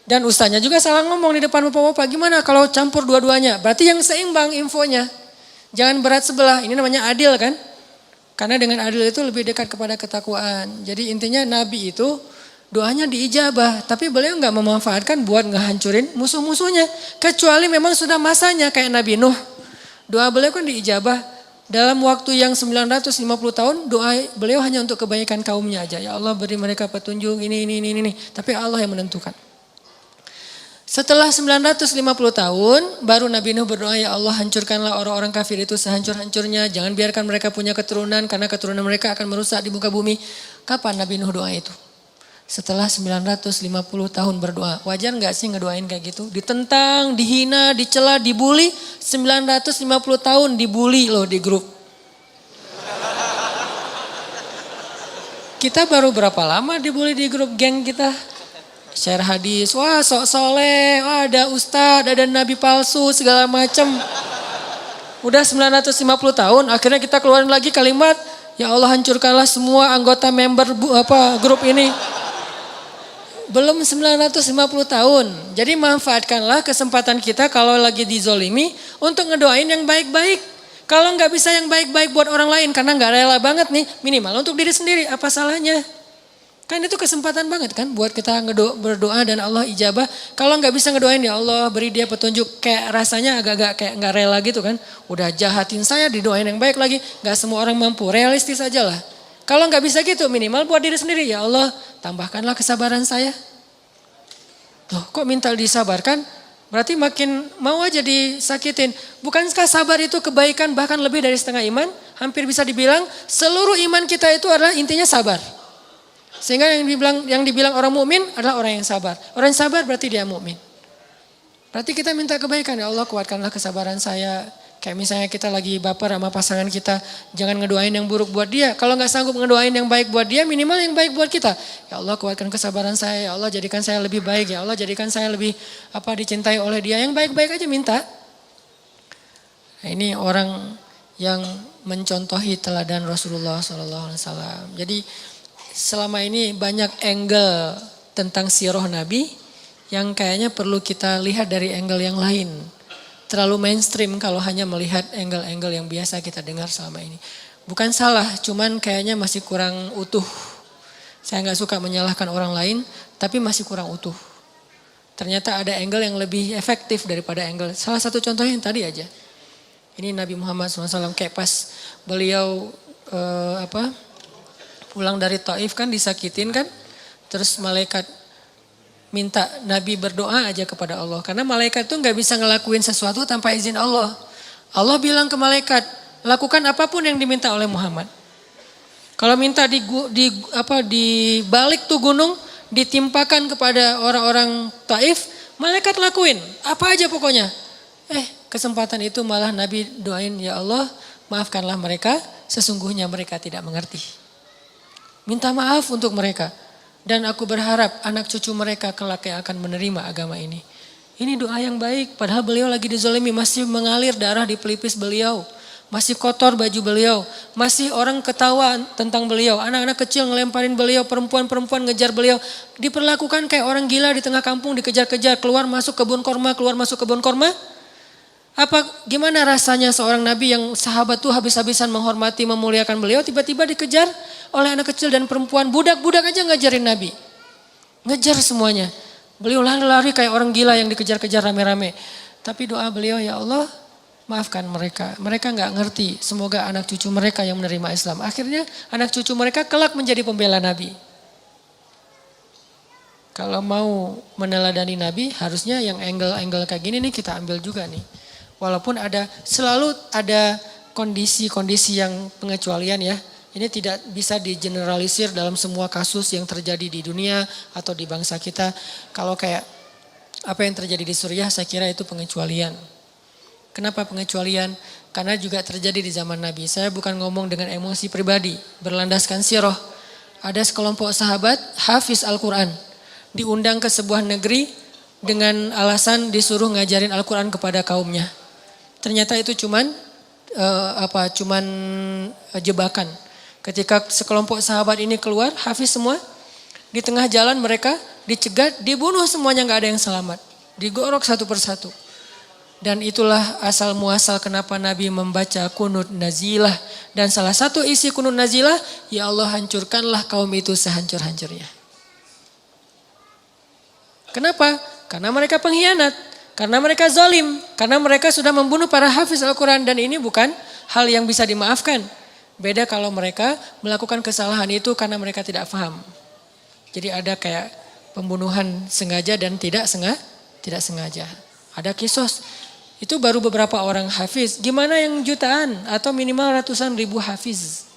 Dan ustaznya juga salah ngomong di depan bapak-bapak. Gimana kalau campur dua-duanya? Berarti yang seimbang infonya. Jangan berat sebelah. Ini namanya adil kan? Karena dengan adil itu lebih dekat kepada ketakwaan. Jadi intinya Nabi itu doanya diijabah. Tapi beliau enggak memanfaatkan buat ngehancurin musuh-musuhnya. Kecuali memang sudah masanya kayak Nabi Nuh. Doa beliau kan diijabah. Dalam waktu yang 950 tahun doa beliau hanya untuk kebaikan kaumnya aja. Ya Allah beri mereka petunjuk ini. Tapi Allah yang menentukan. Setelah 950 tahun baru Nabi Nuh berdoa ya Allah hancurkanlah orang-orang kafir itu sehancur-hancurnya. Jangan biarkan mereka punya keturunan karena keturunan mereka akan merusak di muka bumi. Kapan Nabi Nuh doa itu? Setelah 950 tahun berdoa. Wajar gak sih ngedoain kayak gitu? Ditentang, dihina, dicela, dibully. 950 tahun dibully loh di grup. Kita baru berapa lama dibully di grup geng kita? Share hadis, wah sok soleh, wah ada ustadz, ada nabi palsu, segala macam. Udah 950 tahun, akhirnya kita keluarin lagi kalimat, ya Allah hancurkanlah semua anggota member grup ini. Belum 950 tahun. Jadi manfaatkanlah kesempatan kita kalau lagi dizolimi untuk ngedoain yang baik-baik. Kalau nggak bisa yang baik-baik buat orang lain karena nggak rela banget nih, minimal untuk diri sendiri. Apa salahnya? Kan itu kesempatan banget kan buat kita berdoa dan Allah ijabah. Kalau nggak bisa ngedoain ya Allah beri dia petunjuk, kayak rasanya agak-agak kayak nggak rela gitu kan. Udah jahatin saya didoain yang baik lagi. Nggak semua orang mampu, realistis aja lah. Kalau nggak bisa gitu minimal buat diri sendiri. Ya Allah tambahkanlah kesabaran saya. Loh kok minta disabarkan? Berarti makin mau aja disakitin. Bukankah sabar itu kebaikan bahkan lebih dari setengah iman? Hampir bisa dibilang seluruh iman kita itu adalah intinya sabar. Sehingga yang dibilang orang mukmin adalah orang yang sabar. Orang yang sabar berarti dia mukmin. Berarti kita minta kebaikan. Ya Allah kuatkanlah kesabaran saya. Kayak misalnya kita lagi baper sama pasangan kita, jangan ngedoain yang buruk buat dia. Kalau nggak sanggup ngedoain yang baik buat dia, minimal yang baik buat kita. Ya Allah kuatkan kesabaran saya, ya Allah jadikan saya lebih baik, ya Allah jadikan saya lebih dicintai oleh dia. Yang baik-baik aja minta. Nah, ini orang yang mencontohi teladan Rasulullah SAW. Jadi selama ini banyak angle tentang sirah Nabi yang kayaknya perlu kita lihat dari angle yang lain. Terlalu mainstream kalau hanya melihat angle-angle yang biasa kita dengar selama ini. Bukan salah, cuman kayaknya masih kurang utuh. Saya nggak suka menyalahkan orang lain, tapi masih kurang utuh. Ternyata ada angle yang lebih efektif daripada angle. Salah satu contohnya yang tadi aja. Ini Nabi Muhammad SAW kayak pas beliau pulang dari Taif kan disakitin kan. Terus malaikat minta Nabi berdoa aja kepada Allah. Karena malaikat tuh nggak bisa ngelakuin sesuatu tanpa izin Allah. Allah bilang ke malaikat, lakukan apapun yang diminta oleh Muhammad. Kalau minta di balik tuh gunung ditimpakan kepada orang-orang Taif, malaikat lakuin apa aja pokoknya. Kesempatan itu malah Nabi doain, ya Allah maafkanlah mereka, sesungguhnya mereka tidak mengerti. Minta maaf untuk mereka. Dan aku berharap anak cucu mereka kelak yang akan menerima agama ini. Ini doa yang baik, padahal beliau lagi dizolimi, masih mengalir darah di pelipis beliau. Masih kotor baju beliau, masih orang ketawa tentang beliau. Anak-anak kecil ngelemparin beliau, perempuan-perempuan ngejar beliau. Diperlakukan kayak orang gila di tengah kampung, dikejar-kejar, keluar masuk kebun korma, keluar masuk kebun korma. Gimana rasanya seorang nabi yang sahabat tuh habis-habisan menghormati, memuliakan beliau, tiba-tiba dikejar oleh anak kecil dan perempuan. Budak-budak aja ngajarin nabi. Ngejar semuanya. Beliau lari-lari kayak orang gila yang dikejar-kejar rame-rame. Tapi doa beliau, ya Allah maafkan mereka. Mereka gak ngerti. Semoga anak cucu mereka yang menerima Islam. Akhirnya anak cucu mereka kelak menjadi pembela Nabi. Kalau mau meneladani Nabi, harusnya yang angle-angle kayak gini nih kita ambil juga nih. Walaupun selalu ada kondisi-kondisi yang pengecualian ya. Ini tidak bisa digeneralisir dalam semua kasus yang terjadi di dunia atau di bangsa kita. Kalau kayak apa yang terjadi di Suriah, saya kira itu pengecualian. Kenapa pengecualian? Karena juga terjadi di zaman Nabi. Saya bukan ngomong dengan emosi pribadi, berlandaskan sirah. Ada sekelompok sahabat hafiz Al-Quran. Diundang ke sebuah negeri dengan alasan disuruh ngajarin Al-Quran kepada kaumnya. Ternyata itu cuman jebakan. Ketika sekelompok sahabat ini keluar, hafiz semua. Di tengah jalan mereka dicegat, dibunuh semuanya, gak ada yang selamat. Digorok satu persatu. Dan itulah asal muasal kenapa Nabi membaca kunut nazilah. Dan salah satu isi kunut nazilah, ya Allah hancurkanlah kaum itu sehancur-hancurnya. Kenapa? Karena mereka pengkhianat. Karena mereka zalim. Karena mereka sudah membunuh para hafiz Al-Quran. Dan ini bukan hal yang bisa dimaafkan. Beda kalau mereka melakukan kesalahan itu karena mereka tidak paham. Jadi ada kayak pembunuhan sengaja dan tidak sengaja. Ada kisos. Itu baru beberapa orang hafiz. Gimana yang jutaan atau minimal ratusan ribu hafiz.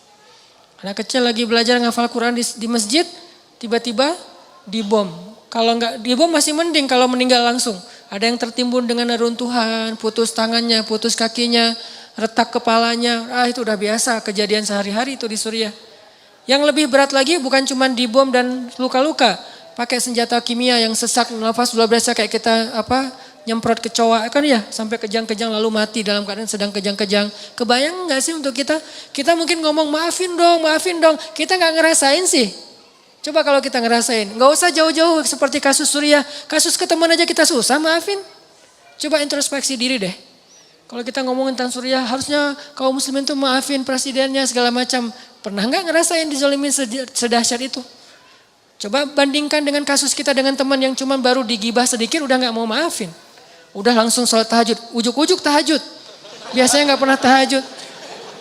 Anak kecil lagi belajar ngafal Quran di masjid, tiba-tiba dibom. Kalau enggak dibom masih mending, kalau meninggal langsung. Ada yang tertimbun dengan neruntuhan, putus tangannya, putus kakinya, retak kepalanya. Itu udah biasa kejadian sehari-hari itu di Suriah. Yang lebih berat lagi bukan cuma dibom dan luka-luka. Pakai senjata kimia yang sesak nafas luar biasa kayak kita nyemprot kecoa kan ya, sampai kejang-kejang lalu mati dalam keadaan sedang kejang-kejang. Kebayang gak sih untuk kita? Kita mungkin ngomong maafin dong. Kita gak ngerasain sih. Coba kalau kita ngerasain. Gak usah jauh-jauh seperti kasus Suriah. Kasus ke teman aja kita susah maafin. Coba introspeksi diri deh. Kalau kita ngomongin tentang Suriah, harusnya kaum muslimin tuh maafin presidennya segala macam. Pernah gak ngerasain dizalimin sedahsyat itu? Coba bandingkan dengan kasus kita dengan teman yang cuma baru digibah sedikit udah gak mau maafin. Udah langsung sholat tahajud, ujuk-ujuk tahajud. Biasanya gak pernah tahajud.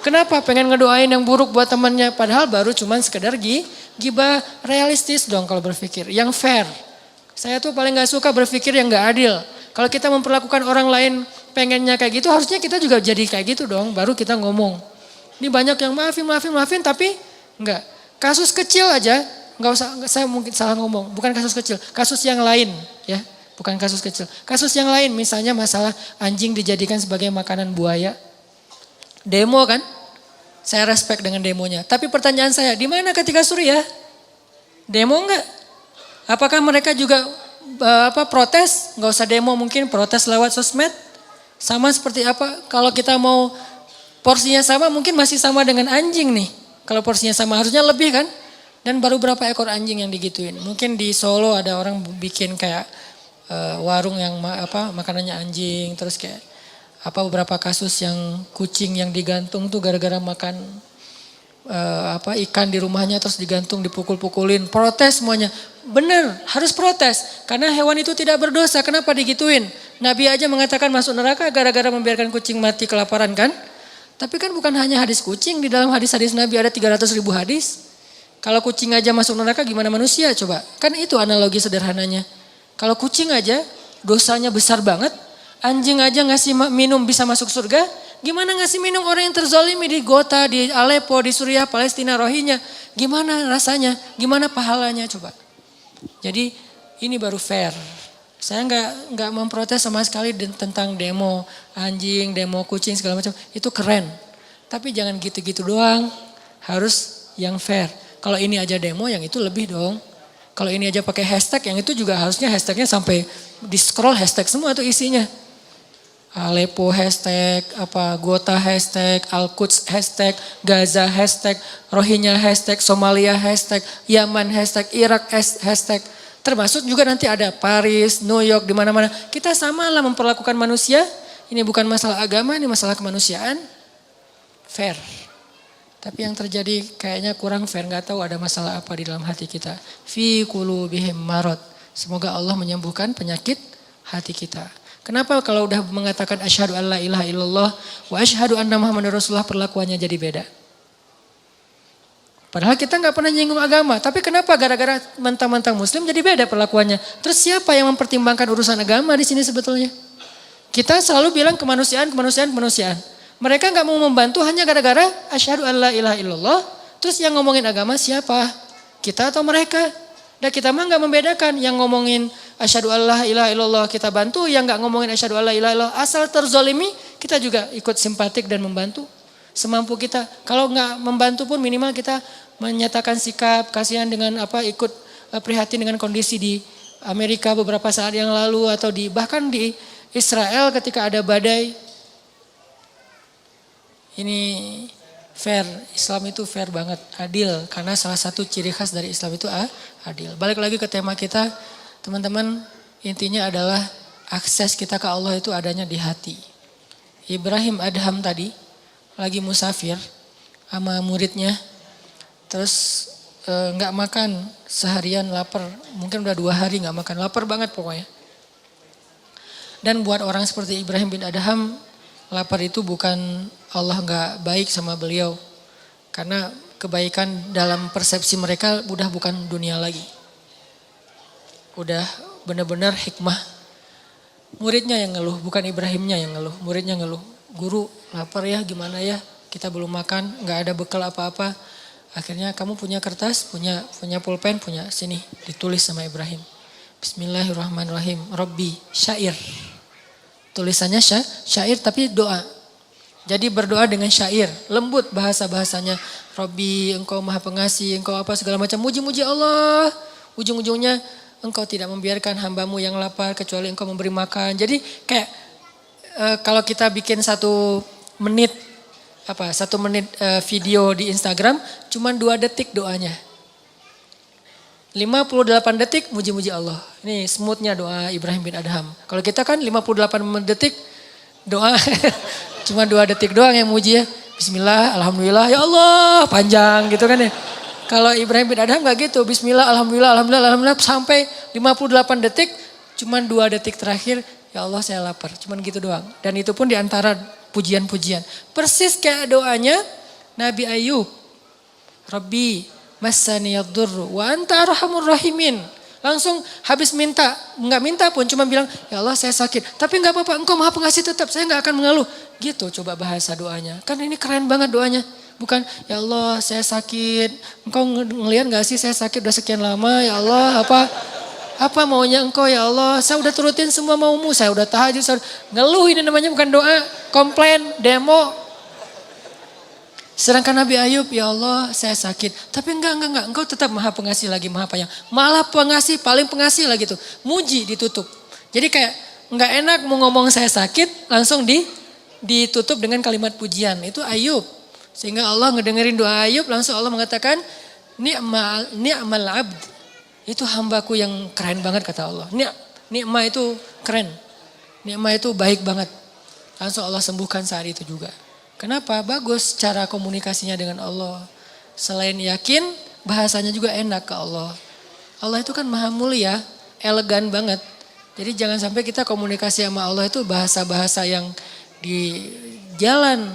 Kenapa? Pengen ngedoain yang buruk buat temannya. Padahal baru cuman sekedar gibah. Realistis dong kalau berpikir. Yang fair. Saya tuh paling gak suka berpikir yang gak adil. Kalau kita memperlakukan orang lain pengennya kayak gitu, harusnya kita juga jadi kayak gitu dong. Baru kita ngomong. Ini banyak yang maafin, tapi enggak. Kasus kecil aja, gak usah, saya mungkin salah ngomong. Bukan kasus kecil, kasus yang lain ya. Bukan kasus kecil. Kasus yang lain misalnya masalah anjing dijadikan sebagai makanan buaya. Demo kan? Saya respect dengan demonya. Tapi pertanyaan saya, di mana ketika Suriah? Demo enggak? Apakah mereka juga protes? Enggak usah demo, mungkin protes lewat sosmed. Sama seperti apa? Kalau kita mau porsinya sama, mungkin masih sama dengan anjing nih. Kalau porsinya sama harusnya lebih kan? Dan baru berapa ekor anjing yang digituin. Mungkin di Solo ada orang bikin kayak warung yang makanannya anjing, terus kayak beberapa kasus yang kucing yang digantung tuh gara-gara makan ikan di rumahnya terus digantung, dipukul-pukulin, protes semuanya. Benar, harus protes. Karena hewan itu tidak berdosa, kenapa digituin? Nabi aja mengatakan masuk neraka gara-gara membiarkan kucing mati kelaparan kan? Tapi kan bukan hanya hadis kucing, di dalam hadis-hadis Nabi ada 300.000 hadis. Kalau kucing aja masuk neraka gimana manusia coba? Kan itu analogi sederhananya. Kalau kucing aja dosanya besar banget, anjing aja ngasih minum bisa masuk surga, gimana ngasih minum orang yang terzolimi di Gota, di Aleppo, di Suriah, Palestina, Rohingya. Gimana rasanya, gimana pahalanya coba. Jadi ini baru fair. Saya nggak memprotes sama sekali tentang demo anjing, demo kucing segala macam. Itu keren. Tapi jangan gitu-gitu doang, harus yang fair. Kalau ini aja demo, yang itu lebih dong. Kalau ini aja pakai hashtag, yang itu juga harusnya hashtagnya sampai di scroll hashtag semua tuh isinya. Aleppo hashtag, Gota hashtag, Al-Quds hashtag, Gaza hashtag, Rohingya hashtag, Somalia hashtag, Yaman hashtag, Irak hashtag. Termasuk juga nanti ada Paris, New York, di mana-mana. Kita samalah memperlakukan manusia. Ini bukan masalah agama, ini masalah kemanusiaan. Fair. Tapi yang terjadi kayaknya kurang fair, nggak tahu ada masalah apa di dalam hati kita. Fi qulubihim marad. Semoga Allah menyembuhkan penyakit hati kita. Kenapa kalau udah mengatakan asyhadu alla ilaha illallah wa asyhadu anna muhammadar rasulullah perlakuannya jadi beda? Padahal kita nggak pernah nyinggung agama, tapi kenapa gara-gara mentang-mentang muslim jadi beda perlakuannya? Terus siapa yang mempertimbangkan urusan agama di sini sebetulnya? Kita selalu bilang kemanusiaan. Mereka nggak mau membantu hanya gara-gara asyhadu alla ilaha illallah. Terus yang ngomongin agama siapa? Kita atau mereka? Dan kita mah nggak membedakan. Yang ngomongin asyhadu alla ilaha illallah kita bantu, yang nggak ngomongin asyhadu alla ilaha illallah asal terzolimi kita juga ikut simpatik dan membantu semampu kita. Kalau nggak membantu pun minimal kita menyatakan sikap kasihan dengan ikut prihatin dengan kondisi di Amerika beberapa saat yang lalu atau bahkan di Israel ketika ada badai. Ini fair, Islam itu fair banget, adil. Karena salah satu ciri khas dari Islam itu adil. Balik lagi ke tema kita, teman-teman, intinya adalah akses kita ke Allah itu adanya di hati. Ibrahim Adham tadi lagi musafir sama muridnya, terus nggak makan seharian, lapar. Mungkin udah 2 hari nggak makan, lapar banget pokoknya. Dan buat orang seperti Ibrahim bin Adham, lapar itu bukan Allah nggak baik sama beliau. Karena kebaikan dalam persepsi mereka udah bukan dunia lagi. Udah benar-benar hikmah. Muridnya yang ngeluh, bukan Ibrahimnya yang ngeluh. Muridnya ngeluh, guru lapar ya gimana ya, kita belum makan, nggak ada bekal apa-apa. Akhirnya kamu punya kertas, punya pulpen, punya sini, ditulis sama Ibrahim. Bismillahirrahmanirrahim, Rabbi syair. Tulisannya syair tapi doa. Jadi berdoa dengan syair, lembut bahasa-bahasanya. Rabbi, engkau maha pengasih, engkau apa segala macam. Muji-muji Allah. Ujung-ujungnya engkau tidak membiarkan hambamu yang lapar kecuali engkau memberi makan. Jadi kayak kalau kita bikin 1 menit video di Instagram, cuman 2 detik doanya. 58 detik muji-muji Allah. Ini smoothnya doa Ibrahim bin Adham. Kalau kita kan 58 detik doa cuma 2 detik doang yang muji ya. Bismillah, alhamdulillah, ya Allah, panjang gitu kan ya. Kalau Ibrahim bin Adham gak gitu. Bismillah, alhamdulillah, alhamdulillah, sampai 58 detik, cuma 2 detik terakhir, ya Allah saya lapar. Cuman gitu doang. Dan itu pun diantara pujian-pujian. Persis kayak doanya Nabi Ayub. Rabbi, massaniyad-durru wa anta arhamur rahimin. Langsung habis minta, enggak minta pun cuma bilang, ya Allah saya sakit. Tapi enggak apa-apa, engkau maha pengasih tetap, saya enggak akan mengeluh. Gitu coba bahasa doanya. Kan ini keren banget doanya. Bukan, ya Allah saya sakit, engkau ngelihat enggak sih saya sakit udah sekian lama, ya Allah apa maunya engkau ya Allah. Saya udah turutin semua maumu, saya udah tahajud, ngeluh ini namanya bukan doa, komplain, demo. Sedangkan Nabi Ayub, ya Allah saya sakit. Tapi enggak, engkau tetap maha pengasih lagi, maha penyayang. Malah pengasih, paling pengasih lagi tuh. Muji ditutup. Jadi kayak enggak enak mau ngomong saya sakit, langsung ditutup dengan kalimat pujian. Itu Ayub. Sehingga Allah ngedengerin doa Ayub, langsung Allah mengatakan, ni'mal abd. Itu hambaku yang keren banget kata Allah. Ni'ma itu keren. Ni'ma itu baik banget. Langsung Allah sembuhkan saat itu juga. Kenapa? Bagus cara komunikasinya dengan Allah. Selain yakin, bahasanya juga enak ke Allah. Allah itu kan maha mulia, elegan banget. Jadi jangan sampai kita komunikasi sama Allah itu bahasa-bahasa yang di jalan.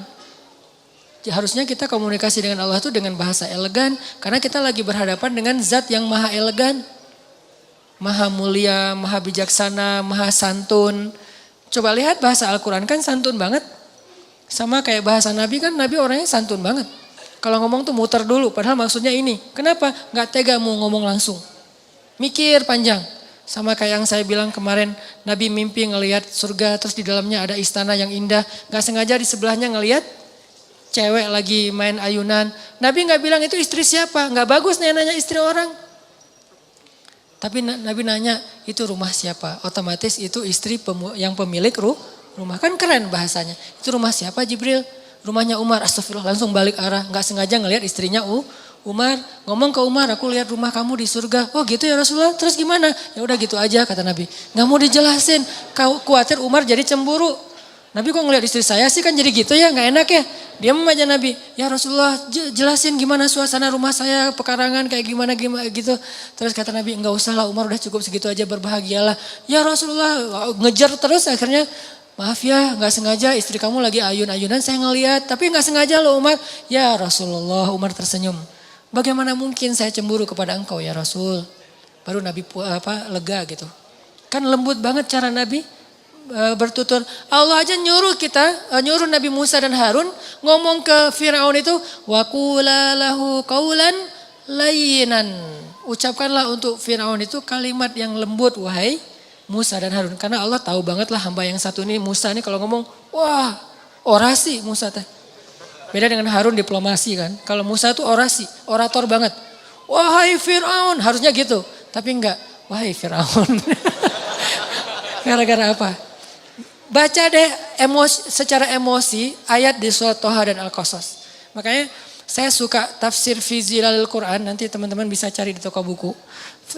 Harusnya kita komunikasi dengan Allah itu dengan bahasa elegan. Karena kita lagi berhadapan dengan zat yang maha elegan. Maha mulia, maha bijaksana, maha santun. Coba lihat bahasa Al-Quran kan santun banget. Sama kayak bahasa Nabi kan, Nabi orangnya santun banget. Kalau ngomong tuh muter dulu, padahal maksudnya ini. Kenapa? Gak tega mau ngomong langsung. Mikir panjang. Sama kayak yang saya bilang kemarin, Nabi mimpi ngelihat surga, terus di dalamnya ada istana yang indah. Gak sengaja di sebelahnya ngelihat cewek lagi main ayunan. Nabi gak bilang itu istri siapa, gak bagus nih nanya istri orang. Tapi Nabi nanya itu rumah siapa, otomatis itu istri yang pemilik rumah. Kan keren bahasanya. Itu rumah siapa Jibril? Rumahnya Umar. Astagfirullah, langsung balik arah. Gak sengaja ngelihat istrinya Umar. Ngomong ke Umar, aku lihat rumah kamu di surga. Oh gitu ya Rasulullah, terus gimana? Ya udah gitu aja kata Nabi. Gak mau dijelasin, khawatir Umar jadi cemburu. Nabi kok ngelihat istri saya sih kan jadi gitu ya, gak enak ya. Dia aja Nabi, ya Rasulullah jelasin gimana suasana rumah saya, pekarangan kayak gimana gitu. Terus kata Nabi, enggak usah lah Umar udah cukup segitu aja, berbahagialah. Ya Rasulullah ngejar terus akhirnya, maaf ya gak sengaja istri kamu lagi ayun-ayunan saya ngelihat. Tapi gak sengaja loh Umar. Ya Rasulullah, Umar tersenyum. Bagaimana mungkin saya cemburu kepada engkau ya Rasul. Baru Nabi lega gitu. Kan lembut banget cara Nabi bertutur. Allah aja nyuruh Nabi Musa dan Harun ngomong ke Firaun itu, wa qula lahu qaulan layyinan. Ucapkanlah untuk Firaun itu kalimat yang lembut wahai Musa dan Harun. Karena Allah tahu banget lah hamba yang satu ini Musa ini kalau ngomong, wah orasi Musa teh. Beda dengan Harun diplomasi kan. Kalau Musa itu orasi, orator banget. Wahai Firaun, harusnya gitu. Tapi enggak, wahai Firaun. Gara-gara apa? Baca deh secara emosi ayat di surat Toha dan Al-Qasas. Makanya saya suka tafsir fi Zilalil Quran. Nanti teman-teman bisa cari di toko buku.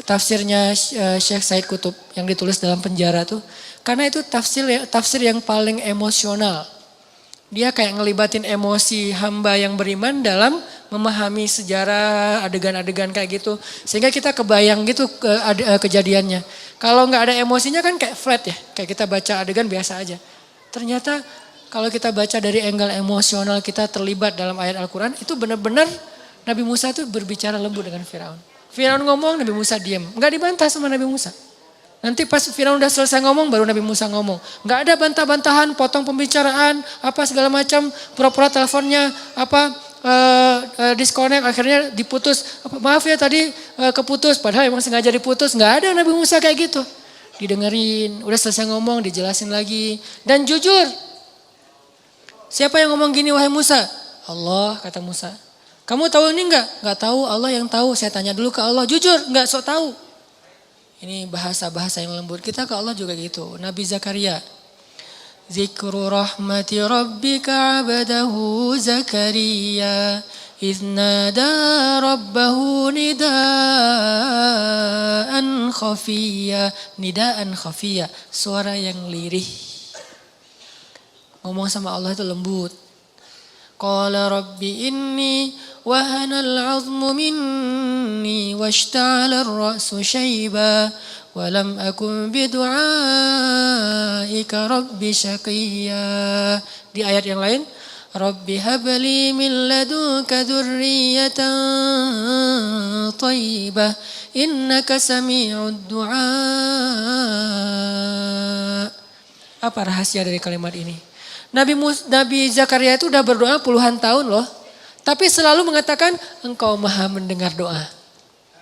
Tafsirnya Syekh Said Qutb yang ditulis dalam penjara tuh. Karena itu tafsir yang paling emosional. Dia kayak ngelibatin emosi hamba yang beriman dalam memahami sejarah adegan-adegan kayak gitu. Sehingga kita kebayang gitu kejadiannya. Kalau nggak ada emosinya kan kayak flat ya. Kayak kita baca adegan biasa aja. Ternyata kalau kita baca dari angle emosional kita terlibat dalam ayat Al-Quran. Itu benar-benar Nabi Musa itu berbicara lembut dengan Firaun. Firaun ngomong, Nabi Musa diam. Nggak dibantah sama Nabi Musa. Nanti pas Firaun udah selesai ngomong baru Nabi Musa ngomong. Nggak ada bantah-bantahan, potong pembicaraan, apa segala macam, pura-pura teleponnya, disconnect akhirnya diputus. Maaf ya tadi keputus, padahal emang sengaja diputus. Nggak ada Nabi Musa kayak gitu. Didengerin, udah selesai ngomong, dijelasin lagi. Dan jujur, siapa yang ngomong gini wahai Musa? Allah, kata Musa. Kamu tahu ini enggak? Enggak tahu, Allah yang tahu. Saya tanya dulu ke Allah, jujur enggak sok tahu. Ini bahasa-bahasa yang lembut. Kita ke Allah juga gitu. Nabi Zakaria. Zikru rahmati rabbika abadahu Zakaria. Iznada rabbahu nidaan khafiyya. Nidaan khafiyya. Suara yang lirih. Ngomong sama Allah itu lembut. Qala rabbi inni wahanal azmu minni washta'ala ar-ra'su shayba wa lam akun bidu'aika rabbi syaqiyya. Di ayat yang lain, rabbi habli min ladunka dzurriyyatan thayyibah innaka sami'ud du'a. Apa rahasia dari kalimat ini? Nabi Zakaria itu udah berdoa puluhan tahun loh. Tapi selalu mengatakan engkau maha mendengar doa.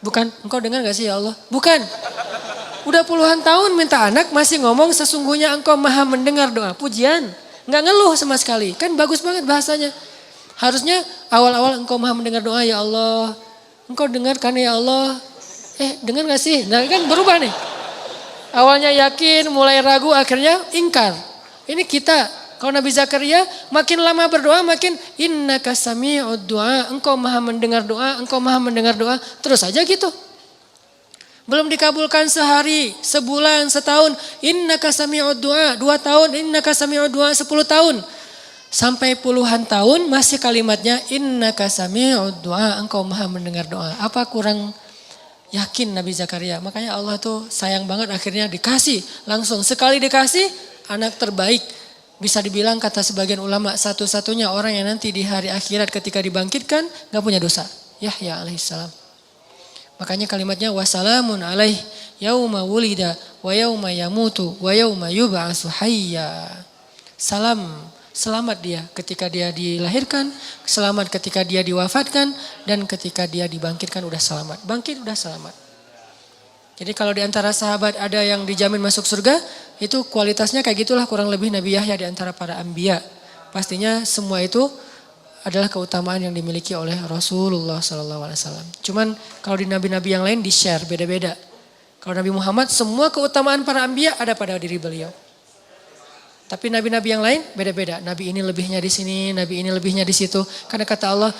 Bukan engkau dengar gak sih ya Allah? Bukan. Udah puluhan tahun minta anak masih ngomong sesungguhnya engkau maha mendengar doa. Pujian. Gak ngeluh sama sekali. Kan bagus banget bahasanya. Harusnya awal-awal engkau maha mendengar doa ya Allah. Engkau dengar kan ya Allah. Dengar gak sih? Nah kan berubah nih. Awalnya yakin, mulai ragu, akhirnya ingkar. Ini kita. Kalau Nabi Zakaria makin lama berdoa makin innaka sami'ud du'a. Engkau maha mendengar doa, engkau maha mendengar doa. Terus aja gitu. Belum dikabulkan sehari, sebulan, setahun. Innaka sami'ud du'a. 2 tahun, innaka sami'ud du'a 10 tahun. Sampai puluhan tahun masih kalimatnya innaka sami'ud du'a, engkau maha mendengar doa. Apa kurang yakin Nabi Zakaria? Makanya Allah tuh sayang banget akhirnya dikasih. Langsung sekali dikasih anak terbaik. Bisa dibilang kata sebagian ulama satu-satunya orang yang nanti di hari akhirat ketika dibangkitkan gak punya dosa. Yahya alaihissalam. Makanya kalimatnya wassalamun alaih yauma wulida wa yauma yamutu wa yauma yub'atsu hayya. Salam, selamat dia ketika dia dilahirkan, selamat ketika dia diwafatkan, dan ketika dia dibangkitkan udah selamat. Bangkit udah selamat. Jadi kalau di antara sahabat ada yang dijamin masuk surga, itu kualitasnya kayak gitulah kurang lebih Nabi Yahya di antara para anbiya. Pastinya semua itu adalah keutamaan yang dimiliki oleh Rasulullah SAW. Cuman kalau di nabi-nabi yang lain di-share beda-beda. Kalau Nabi Muhammad semua keutamaan para anbiya ada pada diri beliau. Tapi nabi-nabi yang lain beda-beda. Nabi ini lebihnya di sini, nabi ini lebihnya di situ. Karena kata Allah,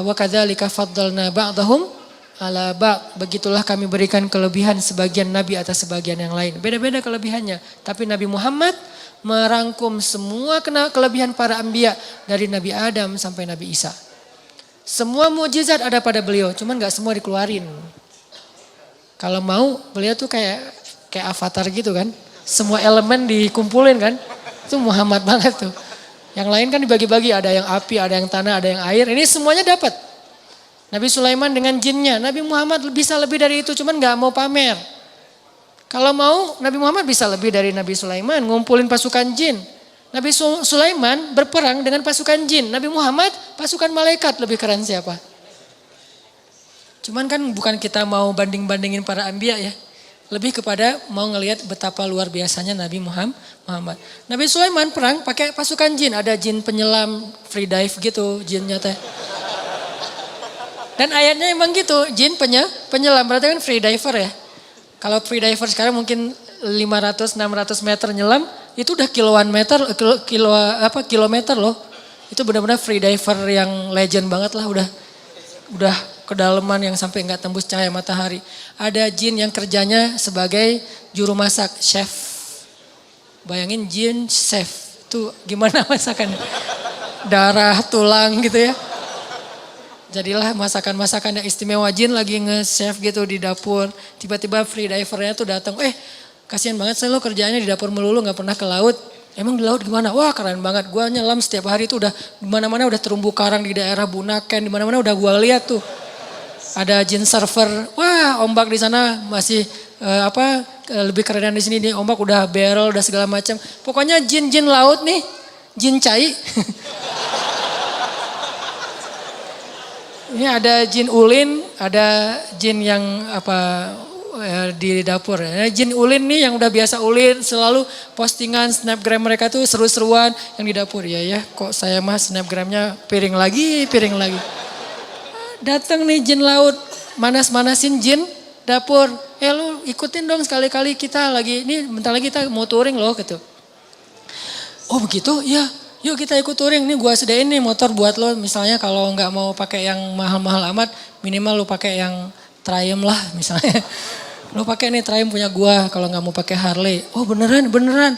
wa kadzalika faddalna ba'dahum ala ba'd. Begitulah kami berikan kelebihan sebagian nabi atas sebagian yang lain. Beda-beda kelebihannya. Tapi Nabi Muhammad merangkum semua kelebihan para anbiya dari Nabi Adam sampai Nabi Isa. Semua mukjizat ada pada beliau, cuman gak semua dikeluarin. Kalau mau, beliau tuh kayak avatar gitu kan. Semua elemen dikumpulin kan. Itu Muhammad banget tuh. Yang lain kan dibagi-bagi, ada yang api, ada yang tanah, ada yang air. Ini semuanya dapat. Nabi Sulaiman dengan jinnya. Nabi Muhammad bisa lebih dari itu, cuman gak mau pamer. Kalau mau Nabi Muhammad bisa lebih dari Nabi Sulaiman, ngumpulin pasukan jin. Nabi Sulaiman berperang dengan pasukan jin. Nabi Muhammad pasukan malaikat, lebih keren siapa? Cuman kan bukan kita mau banding-bandingin para anbiya ya. Lebih kepada mau ngelihat betapa luar biasanya Nabi Muhammad. Nabi Sulaiman perang pakai pasukan jin. Ada jin penyelam, free dive gitu jinnya teh. Dan ayatnya emang gitu, jin penyelam. Berarti kan free diver ya. Kalau free diver sekarang mungkin 500-600 meter nyelam, itu udah kilometer loh. Itu benar-benar free diver yang legend banget lah, udah kedalaman yang sampai nggak tembus cahaya matahari. Ada jin yang kerjanya sebagai juru masak, chef. Bayangin jin chef, tuh gimana masakannya? Darah, tulang gitu ya. Jadilah masakan-masakan yang istimewa, jin lagi nge-chef gitu di dapur. Tiba-tiba free divernya tuh datang, kasihan banget saya lo kerjaannya di dapur melulu gak pernah ke laut. Emang di laut gimana? Wah keren banget, gue nyelam setiap hari tuh udah dimana-mana udah terumbu karang di daerah Bunaken, dimana-mana udah gue lihat tuh. Ada jin surfer, wah ombak di sana masih lebih kerenan di sini nih, ombak udah barrel, udah segala macam. Pokoknya jin-jin laut nih, jin cai. Ini ada jin ulin, ada jin yang di dapur. Jin ulin nih yang udah biasa ulin, selalu postingan snapgram mereka tuh seru-seruan yang di dapur. Ya kok saya mah snapgramnya piring lagi. Datang nih jin laut, manas-manasin jin dapur. Lu ikutin dong sekali-kali, kita lagi, ini bentar lagi kita mau touring loh gitu. Oh begitu? Ya. Yuk kita ikut touring, nih gua sediain nih motor buat lo. Misalnya kalau nggak mau pakai yang mahal-mahal amat, minimal lo pakai yang Triumph lah misalnya. Lo pakai nih Triumph punya gua, kalau nggak mau pakai Harley. Oh beneran.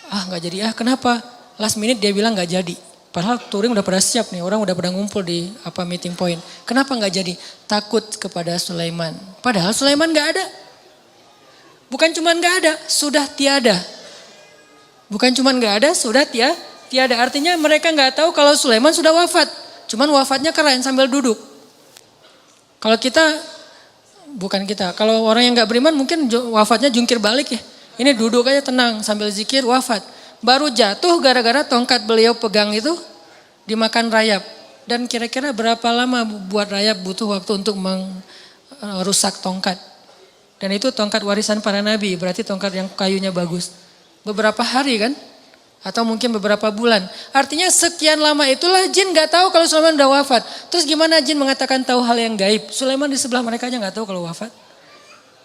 Ah nggak jadi, kenapa? Last minute dia bilang nggak jadi. Padahal touring udah pada siap nih, orang udah pada ngumpul di meeting point. Kenapa nggak jadi? Takut kepada Sulaiman. Padahal Sulaiman nggak ada. Bukan cuma nggak ada, sudah tiada. Bukan cuma nggak ada, sudah tiada. Artinya mereka nggak tahu kalau Sulaiman sudah wafat. Cuman wafatnya keren sambil duduk. Kalau kalau orang yang nggak beriman mungkin wafatnya jungkir balik ya. Ini duduk aja tenang sambil zikir wafat. Baru jatuh gara-gara tongkat beliau pegang itu dimakan rayap. Dan kira-kira berapa lama buat rayap butuh waktu untuk merusak tongkat. Dan itu tongkat warisan para nabi, berarti tongkat yang kayunya bagus. Beberapa hari kan? Atau mungkin beberapa bulan. Artinya sekian lama itulah jin gak tahu kalau Sulaiman udah wafat. Terus gimana jin mengatakan tahu hal yang gaib? Sulaiman di sebelah mereka aja gak tahu kalau wafat.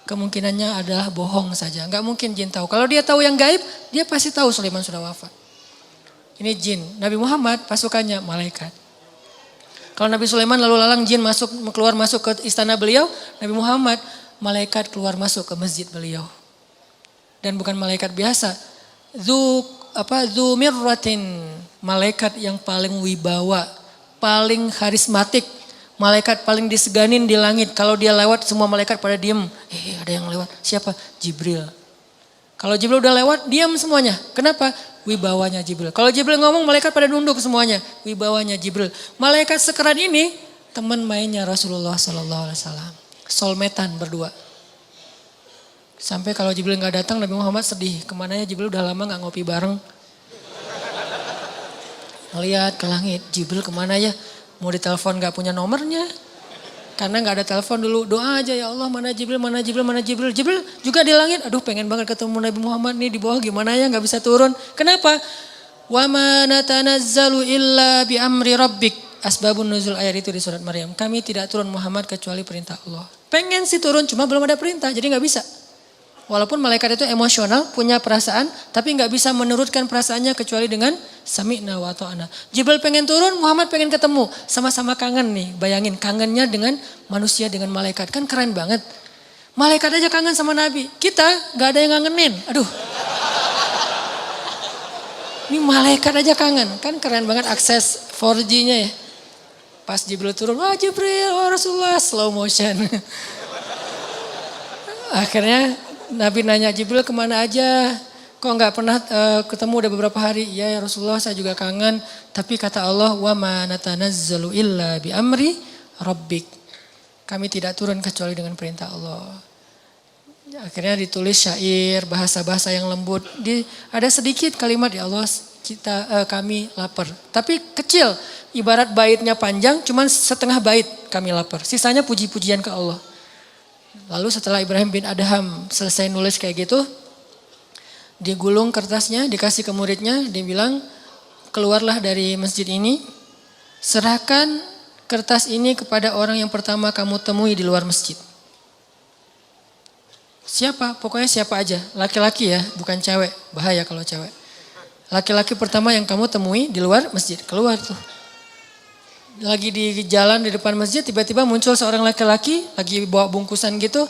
Kemungkinannya adalah bohong saja. Gak mungkin jin tahu. Kalau dia tahu yang gaib, dia pasti tahu Sulaiman sudah wafat. Ini jin. Nabi Muhammad pasukannya malaikat. Kalau Nabi Sulaiman lalu lalang jin keluar masuk ke istana beliau. Nabi Muhammad malaikat keluar masuk ke masjid beliau. Dan bukan malaikat biasa. Dzumirratin, malaikat yang paling wibawa, paling karismatik, malaikat paling diseganin di langit. Kalau dia lewat semua malaikat pada diem. Ada yang lewat. Siapa? Jibril. Kalau Jibril udah lewat, diam semuanya. Kenapa? Wibawanya Jibril. Kalau Jibril ngomong, malaikat pada nunduk semuanya. Wibawanya Jibril. Malaikat sekeren ini teman mainnya Rasulullah SAW. Soulmate-an berdua. Sampai kalau Jibril nggak datang, Nabi Muhammad sedih. Kemana ya Jibril, udah lama nggak ngopi bareng. Lihat ke langit, Jibril kemana ya? Mau ditelepon nggak punya nomornya. Karena nggak ada telepon dulu, doa aja ya Allah, mana Jibril, mana Jibril, mana Jibril. Jibril juga di langit, aduh pengen banget ketemu Nabi Muhammad nih di bawah, gimana ya nggak bisa turun. Kenapa? Wa ma natanazzalu illa bi amri rabbik. Asbabun nuzul ayat itu di surat Maryam. Kami tidak turun Muhammad kecuali perintah Allah. Pengen sih turun, cuma belum ada perintah, jadi nggak bisa. Walaupun malaikat itu emosional, punya perasaan, tapi nggak bisa menurutkan perasaannya kecuali dengan sami'na wa ta'ana. Jibril pengen turun, Muhammad pengen ketemu. Sama-sama kangen nih, bayangin kangennya dengan manusia, dengan malaikat. Kan keren banget. Malaikat aja kangen sama Nabi. Kita nggak ada yang ngangenin. Aduh. Ini malaikat aja kangen. Kan keren banget akses 4G-nya ya. Pas Jibril turun, wah Jibril, wah Rasulullah, slow motion. Akhirnya Nabi nanya, Jibril kemana aja? Kok nggak pernah ketemu udah beberapa hari? Ya Rasulullah, saya juga kangen. Tapi kata Allah, wa ma natanazzalu illa bi amri rabbik. Kami tidak turun kecuali dengan perintah Allah. Akhirnya ditulis syair, bahasa-bahasa yang lembut. Ada sedikit kalimat, ya Allah kami lapar. Tapi kecil, ibarat baitnya panjang, cuman setengah bait kami lapar. Sisanya puji-pujian ke Allah. Lalu setelah Ibrahim bin Adham selesai nulis kayak gitu, digulung kertasnya, dikasih ke muridnya, dia bilang, keluarlah dari masjid ini, serahkan kertas ini kepada orang yang pertama kamu temui di luar masjid. Siapa? Pokoknya siapa aja, laki-laki ya, bukan cewek, bahaya kalau cewek. Laki-laki pertama yang kamu temui di luar masjid, keluar tuh. Lagi di jalan di depan masjid, tiba-tiba muncul seorang laki-laki, lagi bawa bungkusan gitu.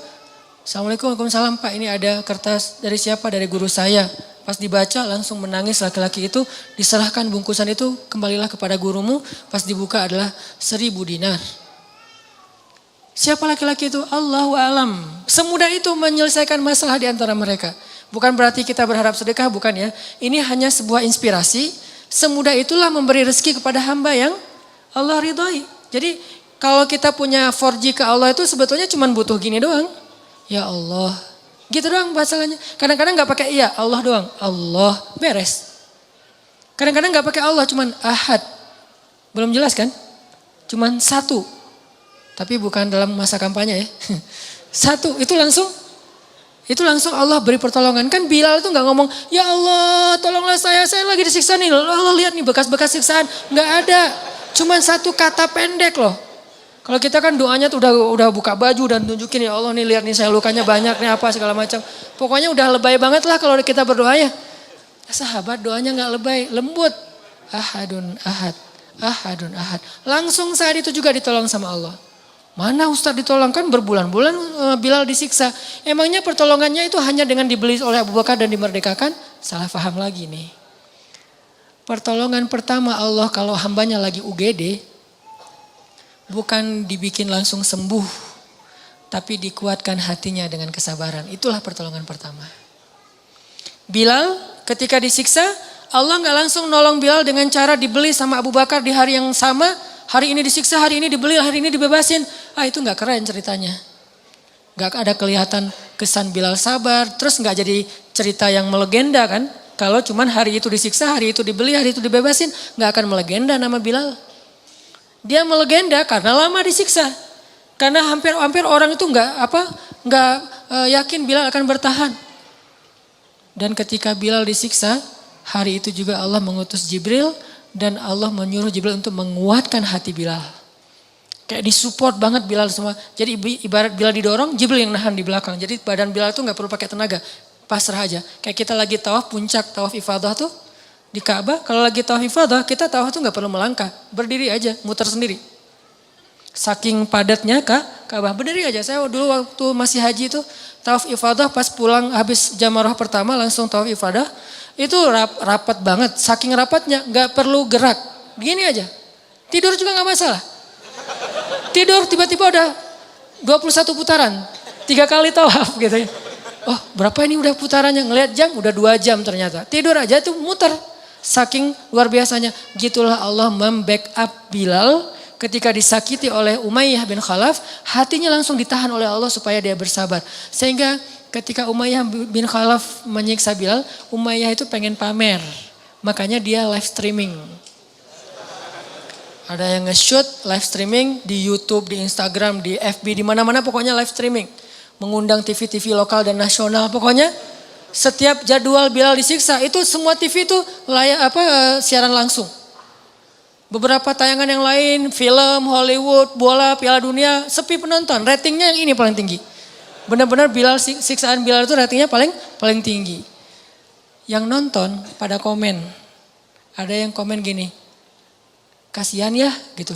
Assalamualaikum, waalaikumsalam Pak, ini ada kertas dari siapa? Dari guru saya. Pas dibaca langsung menangis laki-laki itu, diserahkan bungkusan itu, kembalilah kepada gurumu. Pas dibuka adalah 1.000 dinar. Siapa laki-laki itu? Allahu a'lam. Semudah itu menyelesaikan masalah di antara mereka. Bukan berarti kita berharap sedekah, bukan ya. Ini hanya sebuah inspirasi. Semudah itulah memberi rezeki kepada hamba yang Allah ridhoi. Jadi kalau kita punya 4G ke Allah itu sebetulnya cuma butuh gini doang. Ya Allah. Gitu doang masalahnya. Kadang-kadang gak pakai iya, Allah doang. Allah, beres. Kadang-kadang gak pakai Allah, cuman ahad. Belum jelas kan? Cuman satu. Tapi bukan dalam masa kampanye ya. Satu, itu langsung Allah beri pertolongan. Kan Bilal itu gak ngomong, ya Allah tolonglah saya lagi disiksa nih. Allah lihat nih bekas-bekas siksaan. Gak ada. Cuman satu kata pendek loh. Kalau kita kan doanya tuh udah buka baju dan tunjukin, ya Allah nih lihat nih saya lukanya banyak nih apa segala macam. Pokoknya udah lebay banget lah kalau kita berdoa ya. Sahabat doanya gak lebay, lembut. Ahadun ahad, ahadun ahad. Langsung saat itu juga ditolong sama Allah. Mana Ustadz ditolong, kan berbulan-bulan Bilal disiksa. Emangnya pertolongannya itu hanya dengan dibeli oleh Abu Bakar dan dimerdekakan? Salah paham lagi nih. Pertolongan pertama Allah kalau hambanya lagi UGD, bukan dibikin langsung sembuh, tapi dikuatkan hatinya dengan kesabaran. Itulah pertolongan pertama. Bilal ketika disiksa, Allah gak langsung nolong Bilal dengan cara dibeli sama Abu Bakar di hari yang sama. Hari ini disiksa, hari ini dibeli, hari ini dibebasin. Itu gak keren ceritanya. Gak ada kelihatan kesan Bilal sabar, terus gak jadi cerita yang melegenda kan. Kalau cuman hari itu disiksa, hari itu dibeli, hari itu dibebasin, gak akan melegenda nama Bilal. Dia melegenda karena lama disiksa. Karena hampir orang itu nggak yakin Bilal akan bertahan. Dan ketika Bilal disiksa, hari itu juga Allah mengutus Jibril dan Allah menyuruh Jibril untuk menguatkan hati Bilal. Kayak disupport banget Bilal semua. Jadi ibarat Bilal didorong, Jibril yang nahan di belakang. Jadi badan Bilal itu nggak perlu pakai tenaga. Pasrah aja. Kayak kita lagi tawaf puncak, tawaf ifadah tuh di Ka'bah. Kalau lagi tawaf ifadah, kita tawaf tuh gak perlu melangkah. Berdiri aja, muter sendiri. Saking padatnya Ka'bah, berdiri aja. Saya dulu waktu masih haji itu tawaf ifadah, pas pulang habis jamarah pertama langsung tawaf ifadah. Itu rapat banget, saking rapatnya nggak perlu gerak. Begini aja, tidur juga nggak masalah. Tidur tiba-tiba udah 21 putaran, 3 kali tawaf gitu ya. Oh berapa ini udah putarannya, ngeliat jam udah 2 jam ternyata. Tidur aja itu muter, saking luar biasanya. Gitulah Allah membackup Bilal ketika disakiti oleh Umayyah bin Khalaf, hatinya langsung ditahan oleh Allah supaya dia bersabar. Sehingga ketika Umayyah bin Khalaf menyiksa Bilal, Umayyah itu pengen pamer. Makanya dia live streaming. Ada yang nge-shoot live streaming di YouTube, di Instagram, di FB, di mana-mana pokoknya live streaming. Mengundang TV-TV lokal dan nasional pokoknya. Setiap jadwal Bilal disiksa itu semua TV itu siaran langsung. Beberapa tayangan yang lain, film, Hollywood, bola, Piala Dunia, sepi penonton. Ratingnya yang ini paling tinggi. Benar-benar siksaan Bilal itu ratingnya paling tinggi. Yang nonton pada komen. Ada yang komen gini, kasihan ya gitu.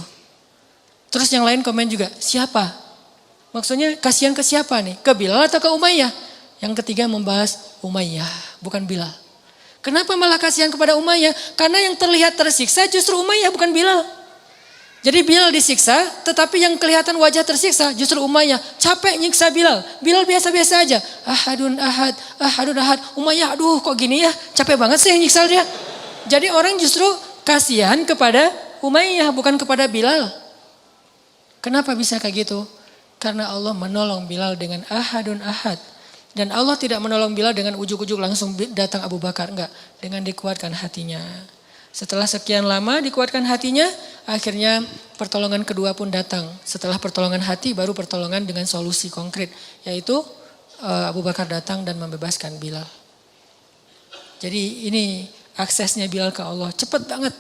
Terus yang lain komen juga, siapa? Maksudnya kasihan ke siapa nih? Ke Bilal atau ke Umayyah? Yang ketiga membahas Umayyah, bukan Bilal. Kenapa malah kasihan kepada Umayyah? Karena yang terlihat tersiksa justru Umayyah, bukan Bilal. Jadi Bilal disiksa, tetapi yang kelihatan wajah tersiksa justru Umayyah. Capek nyiksa Bilal. Bilal biasa-biasa aja. Ahadun ahad, ahadun ahad. Umayyah, aduh kok gini ya? Capek banget sih nyiksa dia. Jadi orang justru kasihan kepada Umayyah, bukan kepada Bilal. Kenapa bisa kayak gitu? Karena Allah menolong Bilal dengan ahadun ahad. Dan Allah tidak menolong Bilal dengan ujuk-ujuk langsung datang Abu Bakar. Enggak, dengan dikuatkan hatinya. Setelah sekian lama dikuatkan hatinya, akhirnya pertolongan kedua pun datang. Setelah pertolongan hati baru pertolongan dengan solusi konkret. Yaitu Abu Bakar datang dan membebaskan Bilal. Jadi ini aksesnya Bilal ke Allah cepat banget.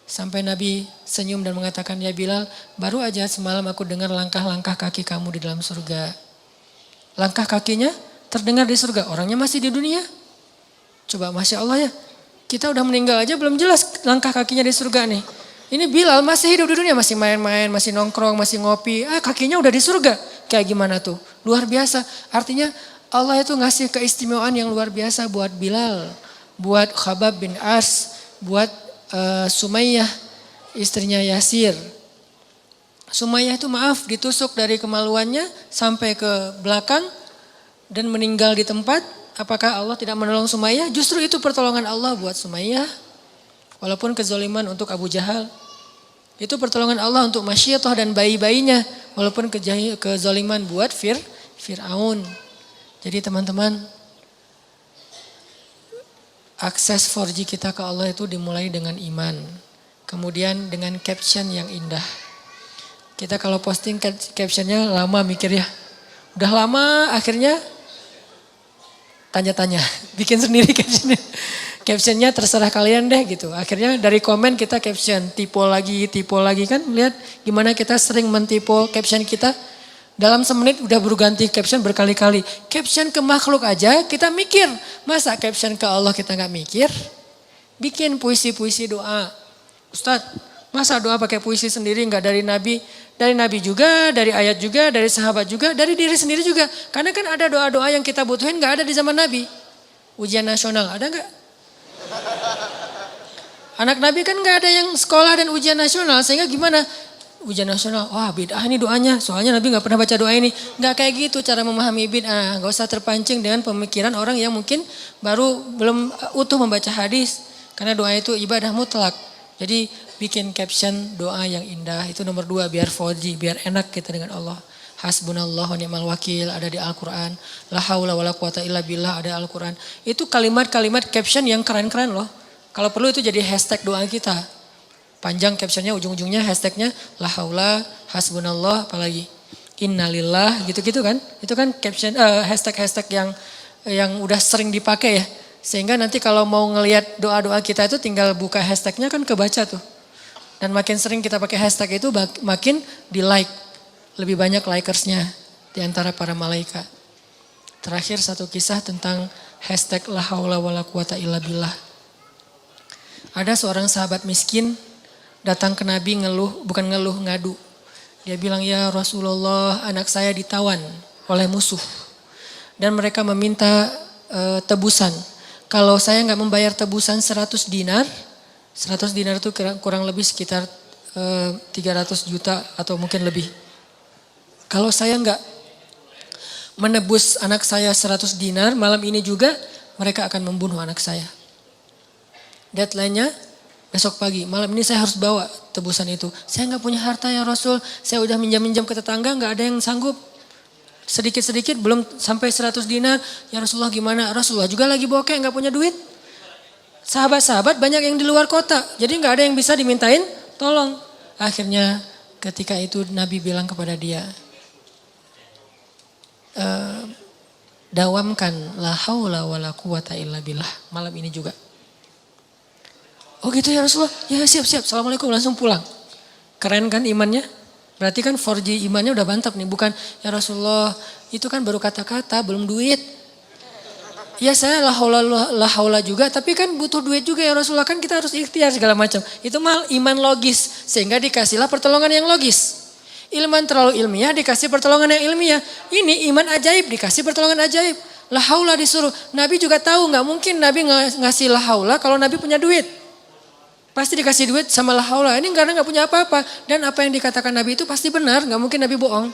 Sampai Nabi senyum dan mengatakan, ya Bilal, baru aja semalam aku dengar langkah-langkah kaki kamu di dalam surga. Langkah kakinya terdengar di surga, orangnya masih di dunia. Coba Masya Allah ya, kita udah meninggal aja belum jelas langkah kakinya di surga nih. Ini Bilal masih hidup di dunia, masih main-main, masih nongkrong, masih ngopi. Kakinya udah di surga, kayak gimana tuh? Luar biasa, artinya Allah itu ngasih keistimewaan yang luar biasa buat Bilal. Buat Khabab bin As, buat Sumayyah, istrinya Yasir. Sumayyah itu maaf ditusuk dari kemaluannya sampai ke belakang dan meninggal di tempat. Apakah Allah tidak menolong Sumayyah? Justru itu pertolongan Allah buat Sumayyah. Walaupun kezaliman untuk Abu Jahal. Itu pertolongan Allah untuk Masyiatah dan bayi-bayinya. Walaupun kezaliman buat Fir'aun. Jadi teman-teman, akses 4G kita ke Allah itu dimulai dengan iman. Kemudian dengan caption yang indah. Kita kalau posting captionnya lama mikir ya. Udah lama akhirnya tanya-tanya. Bikin sendiri captionnya. Captionnya terserah kalian deh gitu. Akhirnya dari komen kita caption. Tipe lagi kan. Lihat gimana kita sering mentipe caption kita. Dalam semenit udah berganti caption berkali-kali. Caption ke makhluk aja kita mikir. Masa caption ke Allah kita gak mikir? Bikin puisi-puisi doa. Ustadz, masa doa pakai puisi sendiri gak dari Nabi? Dari Nabi juga, dari ayat juga, dari sahabat juga, dari diri sendiri juga. Karena kan ada doa-doa yang kita butuhin gak ada di zaman Nabi. Ujian nasional ada gak? Anak Nabi kan gak ada yang sekolah dan ujian nasional. Sehingga gimana? Ujian nasional, wah bid'ah nih doanya. Soalnya Nabi gak pernah baca doa ini. Gak kayak gitu cara memahami bid'ah. Gak usah terpancing dengan pemikiran orang yang mungkin belum utuh membaca hadis. Karena doa itu ibadah mutlak. Jadi bikin caption doa yang indah. Itu nomor 2 biar 4G, biar enak kita dengan Allah. Hasbunallah wa ni'mal wakil ada di Al-Quran. La haula wa la quwata illa billah ada Al-Quran. Itu kalimat-kalimat caption yang keren-keren loh. Kalau perlu itu jadi hashtag doa kita. Panjang captionnya, ujung-ujungnya hashtagnya la haula, hasbunallah, apalagi innalillah gitu-gitu kan. Itu kan caption hashtag-hashtag yang udah sering dipakai ya. Sehingga nanti kalau mau ngelihat doa-doa kita itu tinggal buka hashtagnya kan kebaca tuh. Dan makin sering kita pakai hashtag itu makin di like. Lebih banyak likersnya di antara para malaikat. Terakhir satu kisah tentang hashtag la haula wa la quwata illa billah. Ada seorang sahabat miskin datang ke Nabi ngadu. Dia bilang, ya Rasulullah, anak saya ditawan oleh musuh. Dan mereka meminta tebusan. Kalau saya nggak membayar tebusan 100 dinar, 100 dinar itu kurang lebih sekitar 300 juta atau mungkin lebih. Kalau saya nggak menebus anak saya 100 dinar, malam ini juga mereka akan membunuh anak saya. Deadline-nya besok pagi, malam ini saya harus bawa tebusan itu. Saya nggak punya harta ya Rasul, saya udah minjam-minjam ke tetangga, nggak ada yang sanggup. Sedikit-sedikit belum sampai 100 dinar, ya Rasulullah gimana? Rasulullah juga lagi bokeh, nggak punya duit. Sahabat-sahabat banyak yang di luar kota, jadi nggak ada yang bisa dimintain tolong. Akhirnya ketika itu Nabi bilang kepada dia, dawamkan la haula wala quwata illa billah malam ini juga. Oh gitu ya Rasulullah, ya siap-siap, assalamualaikum, langsung pulang. Keren kan imannya? Berarti kan 4G imannya udah mantap nih, bukan ya Rasulullah itu kan baru kata-kata belum duit. Ya saya la haula juga, tapi kan butuh duit juga ya Rasulullah, kan kita harus ikhtiar segala macam. Itu mal iman logis, sehingga dikasihlah pertolongan yang logis. Iman terlalu ilmiah dikasih pertolongan yang ilmiah. Ini iman ajaib dikasih pertolongan ajaib. La haula disuruh. Nabi juga tahu nggak mungkin Nabi ngasih la haula kalau Nabi punya duit. Pasti dikasih duit sama la haula. Ini karena nggak punya apa-apa. Dan apa yang dikatakan Nabi itu pasti benar. Nggak mungkin Nabi bohong.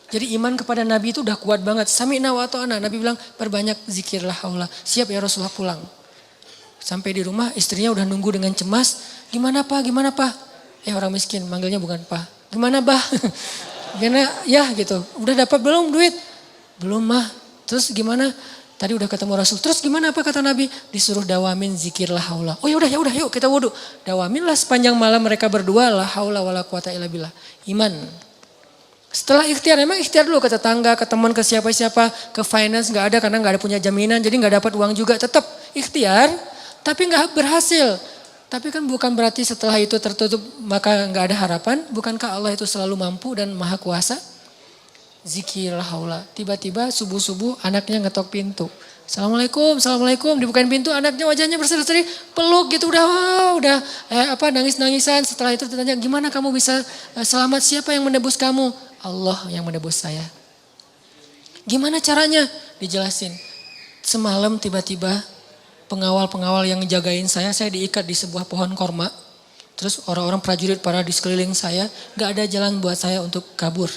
Jadi iman kepada Nabi itu udah kuat banget. Sami'na wa ata'na. Nabi bilang perbanyak zikir la haula. Siap ya Rasulullah pulang. Sampai di rumah istrinya udah nunggu dengan cemas. Gimana Pak? Gimana Pak? Orang miskin manggilnya bukan Pak. Gimana Bah? Gimana ya gitu. Udah dapat belum duit? Belum Mah. Terus gimana? Tadi udah ketemu Rasul. Terus gimana apa kata Nabi? Disuruh dawamin zikir la haula. Oh ya udah yuk kita wudhu. Dawaminlah sepanjang malam mereka berdua la haula wala quwata illa billah. Iman. Setelah ikhtiar, emang ikhtiar dulu ke tetangga, ke teman, ke siapa-siapa, ke finance nggak ada karena nggak ada punya jaminan, jadi nggak dapat uang juga. Tetap ikhtiar, tapi nggak berhasil. Tapi kan bukan berarti setelah itu tertutup maka nggak ada harapan. Bukankah Allah itu selalu mampu dan maha kuasa? Zikir la haula. Tiba-tiba subuh-subuh anaknya ngetok pintu. Assalamualaikum, dibukain pintu, anaknya wajahnya berseri-seri, peluk gitu, udah nangis-nangisan. Setelah itu ditanya, gimana kamu bisa selamat, siapa yang menebus kamu? Allah yang menebus saya. Gimana caranya? Dijelasin. Semalam tiba-tiba pengawal-pengawal yang jagain saya diikat di sebuah pohon korma. Terus orang-orang prajurit para di sekeliling saya, gak ada jalan buat saya untuk kabur.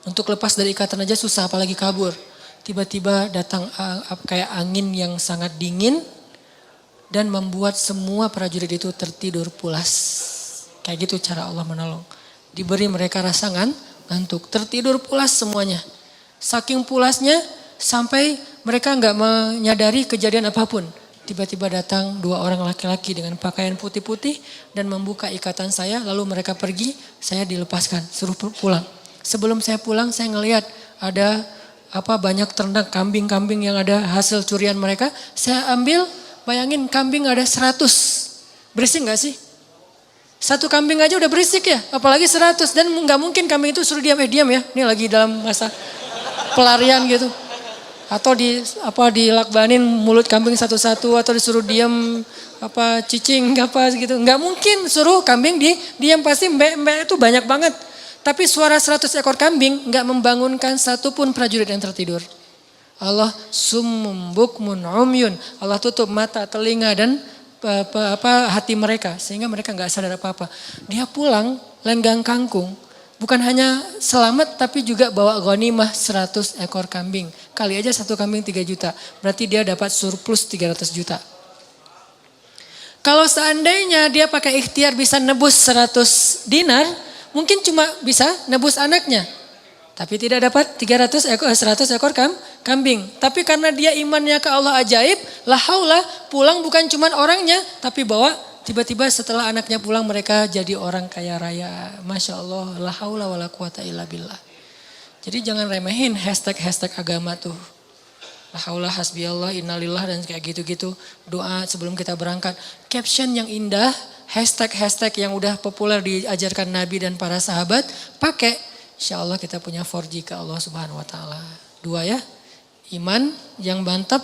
Untuk lepas dari ikatan aja susah, apalagi kabur. Tiba-tiba datang kayak angin yang sangat dingin dan membuat semua prajurit itu tertidur pulas. Kayak gitu cara Allah menolong. Diberi mereka rasa ngantuk, tertidur pulas semuanya. Saking pulasnya sampai mereka nggak menyadari kejadian apapun. Tiba-tiba datang 2 orang laki-laki dengan pakaian putih-putih dan membuka ikatan saya, lalu mereka pergi, saya dilepaskan, suruh pulang. Sebelum saya pulang saya ngelihat ada banyak ternak kambing-kambing yang ada hasil curian mereka. Saya ambil, bayangin kambing ada 100. Berisik gak sih? Satu kambing aja udah berisik ya, apalagi 100. Dan gak mungkin kambing itu suruh diam ya. Ini lagi dalam masa pelarian gitu. Atau dilakbanin mulut kambing satu-satu, atau disuruh diam cicing gitu. Gak mungkin suruh kambing diam, pasti mbak itu banyak banget. Tapi suara 100 ekor kambing nggak membangunkan satupun prajurit yang tertidur. Allah summum bukmun umyun. Allah tutup mata, telinga dan hati mereka sehingga mereka nggak sadar apa-apa. Dia pulang lenggang kangkung. Bukan hanya selamat tapi juga bawa ghanimah 100 ekor kambing. Kali aja satu kambing 3 juta. Berarti dia dapat surplus 300 juta. Kalau seandainya dia pakai ikhtiar bisa nebus 100 dinar, mungkin cuma bisa nebus anaknya. Tapi tidak dapat 100 ekor kambing. Tapi karena dia imannya ke Allah ajaib, la haula, pulang bukan cuma orangnya, tapi bawa tiba-tiba setelah anaknya pulang mereka jadi orang kaya raya. Masya Allah, la haula wala quwata illa billah. Jadi jangan remehin hashtag agama tuh. La haula hasbiyallah innalillah dan kayak gitu-gitu. Doa sebelum kita berangkat. Caption yang indah, hashtag yang udah populer diajarkan Nabi dan para sahabat, pakai, insya Allah kita punya 4G ke Allah Subhanahu Wa Taala. 2 ya, iman yang mantap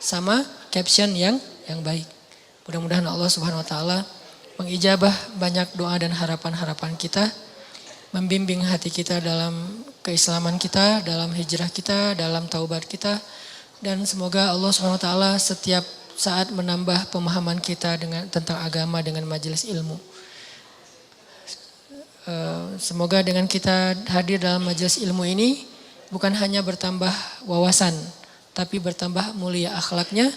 sama caption yang baik. Mudah-mudahan Allah Subhanahu Wa Taala mengijabah banyak doa dan harapan-harapan kita, membimbing hati kita dalam keislaman kita, dalam hijrah kita, dalam taubat kita, dan semoga Allah Subhanahu Wa Taala setiap saat menambah pemahaman kita tentang agama dengan majelis ilmu. Semoga dengan kita hadir dalam majelis ilmu ini bukan hanya bertambah wawasan, tapi bertambah mulia akhlaknya,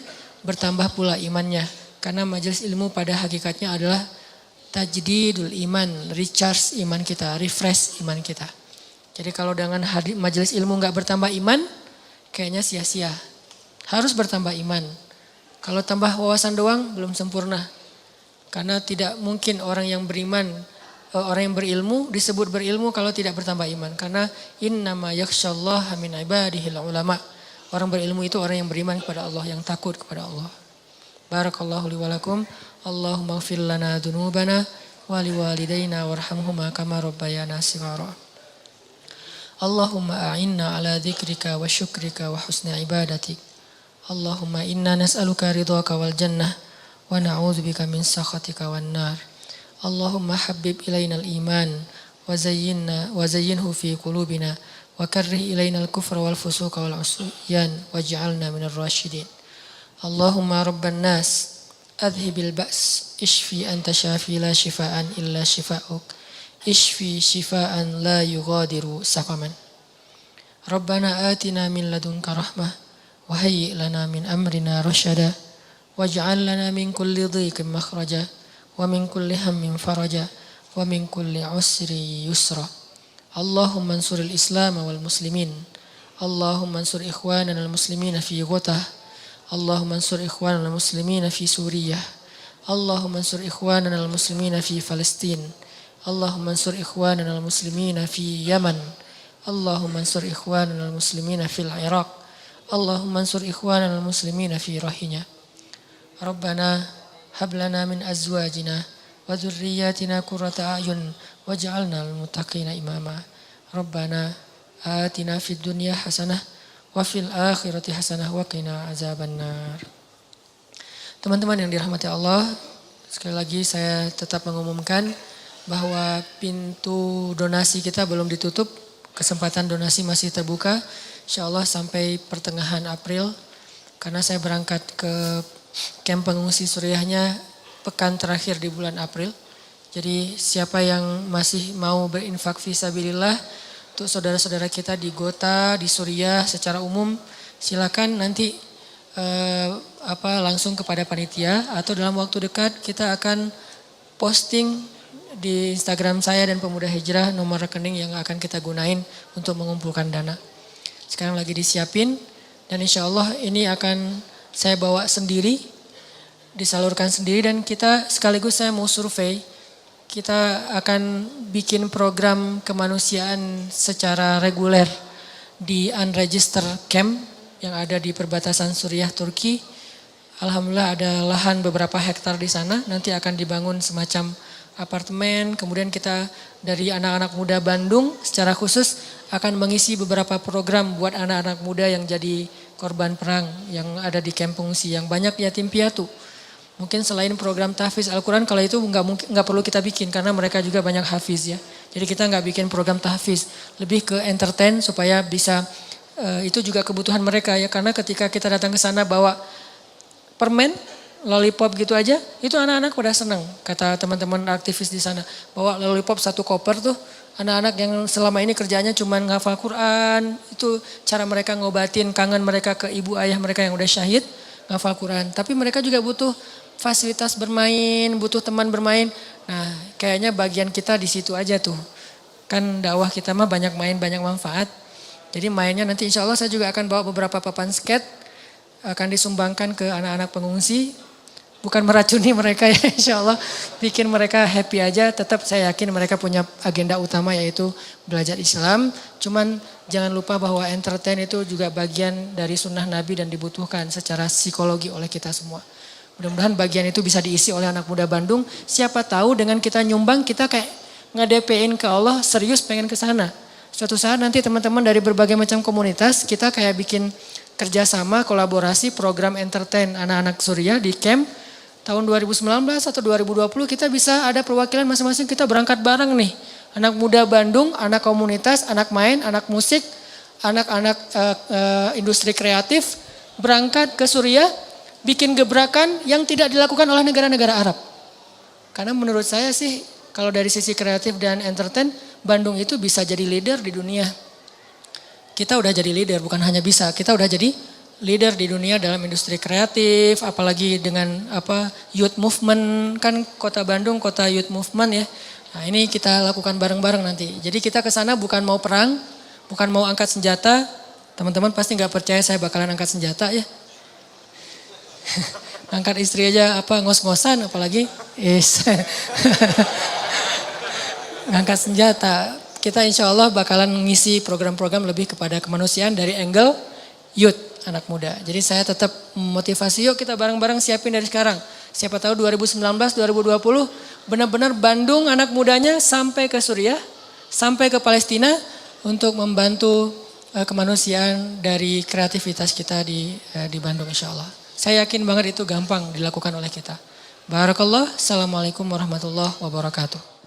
bertambah pula imannya. Karena majelis ilmu pada hakikatnya adalah tajdidul iman, recharge iman kita, refresh iman kita. Jadi kalau dengan hadir majelis ilmu nggak bertambah iman, kayaknya sia-sia. Harus bertambah iman. Kalau tambah wawasan doang belum sempurna. Karena tidak mungkin orang yang beriman, orang yang berilmu disebut berilmu kalau tidak bertambah iman. Karena innama yakhsyallaha min ibadihil ulama. Orang berilmu itu orang yang beriman kepada Allah, yang takut kepada Allah. Barakallahu li wa lakum. Allahumma ighfir lana dzunubana wa liwalidayna warhamhuma kama rabbayana shighara. Allahumma a'inna ala dzikrika wa syukrika wa husni ibadatik. Allahumma inna nas'aluka ridhaka wal jannah wa na'udzubika min sakhatika wan nar. Allahumma habbib ilaina al-iman wa zayyinhu fi qulubina wa karrih ilaina al-kufra wal fusuqa wal 'usyan waj'alna minar rasyidin. Allahumma rabban nas adhibil ba's ishfi anta syafi la shifaan illa shifaa'uk. Ishfi shifaan la yughadiru saqaman. Rabbana atina min ladunka rahmah wa hayyi' lana min amrina rasyada waj'al lana min kulli dhiqin makhraja wa min kulli hammin faraja wa min kulli usri yusra. Allahumma ansuril islam wal muslimin. Allahumma ansur ikhwanana al muslimina fi Ghutah. Allahumma ansur ikhwanana al muslimina fi Suriah. Allahumma ansur ikhwanana al muslimina fi Palestin. Allahumma ansur ikhwanana al-muslimina fi Yaman. Allahumma ansur ikhwanana al-muslimina fil Iraq. Allahumma ansur ikhwanana al-muslimina fi Rohingya. Rabbana hab lana min azwajina wa dhurriyyatina qurrata a'yun waj'alna lil muttaqina imama. Rabbana atina fid dunya hasanah wa fil akhirati hasanah wa qina azabannar. Teman-teman yang dirahmati Allah, sekali lagi saya tetap mengumumkan bahwa pintu donasi kita belum ditutup, kesempatan donasi masih terbuka, insyaallah sampai pertengahan April, karena saya berangkat ke kamp pengungsi Suriahnya pekan terakhir di bulan April. Jadi siapa yang masih mau berinfak fisabilillah untuk saudara-saudara kita di Ghouta, di Suriah secara umum, silakan nanti langsung kepada panitia atau dalam waktu dekat kita akan posting di Instagram saya dan Pemuda Hijrah nomor rekening yang akan kita gunain untuk mengumpulkan dana. Sekarang lagi disiapin dan insya Allah ini akan saya bawa sendiri, disalurkan sendiri dan kita sekaligus saya mau survei. Kita akan bikin program kemanusiaan secara reguler di unregistered camp yang ada di perbatasan Suriah Turki. Alhamdulillah ada lahan beberapa hektar di sana, nanti akan dibangun semacam apartemen, kemudian kita dari anak-anak muda Bandung secara khusus akan mengisi beberapa program buat anak-anak muda yang jadi korban perang yang ada di kamp pengungsi yang banyak yatim piatu. Mungkin selain program tahfiz Al-Quran, kalau itu nggak perlu kita bikin karena mereka juga banyak hafiz ya. Jadi kita nggak bikin program tahfiz, lebih ke entertain supaya bisa itu juga kebutuhan mereka ya. Karena ketika kita datang ke sana bawa permen, lollipop gitu aja, itu anak-anak udah senang. Kata teman-teman aktivis di sana, bawa lollipop satu koper tuh, anak-anak yang selama ini kerjanya cuma ngafal Quran, itu cara mereka ngobatin kangen mereka ke ibu ayah mereka yang udah syahid, ngafal Quran. Tapi mereka juga butuh fasilitas bermain, butuh teman bermain. Nah, kayaknya bagian kita di situ aja tuh. Kan dakwah kita mah banyak main, banyak manfaat. Jadi mainnya nanti insya Allah saya juga akan bawa beberapa papan skate, akan disumbangkan ke anak-anak pengungsi. Bukan meracuni mereka ya, insya Allah bikin mereka happy aja. Tetap saya yakin mereka punya agenda utama yaitu belajar Islam. Cuman jangan lupa bahwa entertain itu juga bagian dari sunnah Nabi dan dibutuhkan secara psikologi oleh kita semua. Mudah-mudahan bagian itu bisa diisi oleh anak muda Bandung. Siapa tahu dengan kita nyumbang kita kayak nge-DP-in ke Allah serius pengen ke sana. Suatu saat nanti teman-teman dari berbagai macam komunitas kita kayak bikin kerjasama, kolaborasi, program entertain anak-anak Suriah di camp. Tahun 2019 atau 2020 kita bisa ada perwakilan masing-masing, kita berangkat bareng nih. Anak muda Bandung, anak komunitas, anak main, anak musik, anak-anak industri kreatif berangkat ke Suriah. bikin gebrakan yang tidak dilakukan oleh negara-negara Arab. Karena menurut saya sih kalau dari sisi kreatif dan entertain, Bandung itu bisa jadi leader di dunia. Kita udah jadi leader, bukan hanya bisa, kita udah jadi leader di dunia dalam industri kreatif, apalagi dengan youth movement, kan kota Bandung kota youth movement ya. Nah ini kita lakukan bareng-bareng nanti. Jadi kita ke sana bukan mau perang, bukan mau angkat senjata. Teman-teman pasti nggak percaya saya bakalan angkat senjata ya. Angkat istri aja ngos-ngosan apalagi ngangkat senjata. Kita insya Allah bakalan mengisi program-program lebih kepada kemanusiaan dari angle youth, anak muda. Jadi saya tetap motivasi, yuk kita bareng-bareng siapin dari sekarang. Siapa tahu 2019, 2020 benar-benar Bandung anak mudanya sampai ke Suriah, sampai ke Palestina untuk membantu kemanusiaan dari kreativitas kita di Bandung insya Allah. Saya yakin banget itu gampang dilakukan oleh kita. Barakallah, assalamualaikum warahmatullahi wabarakatuh.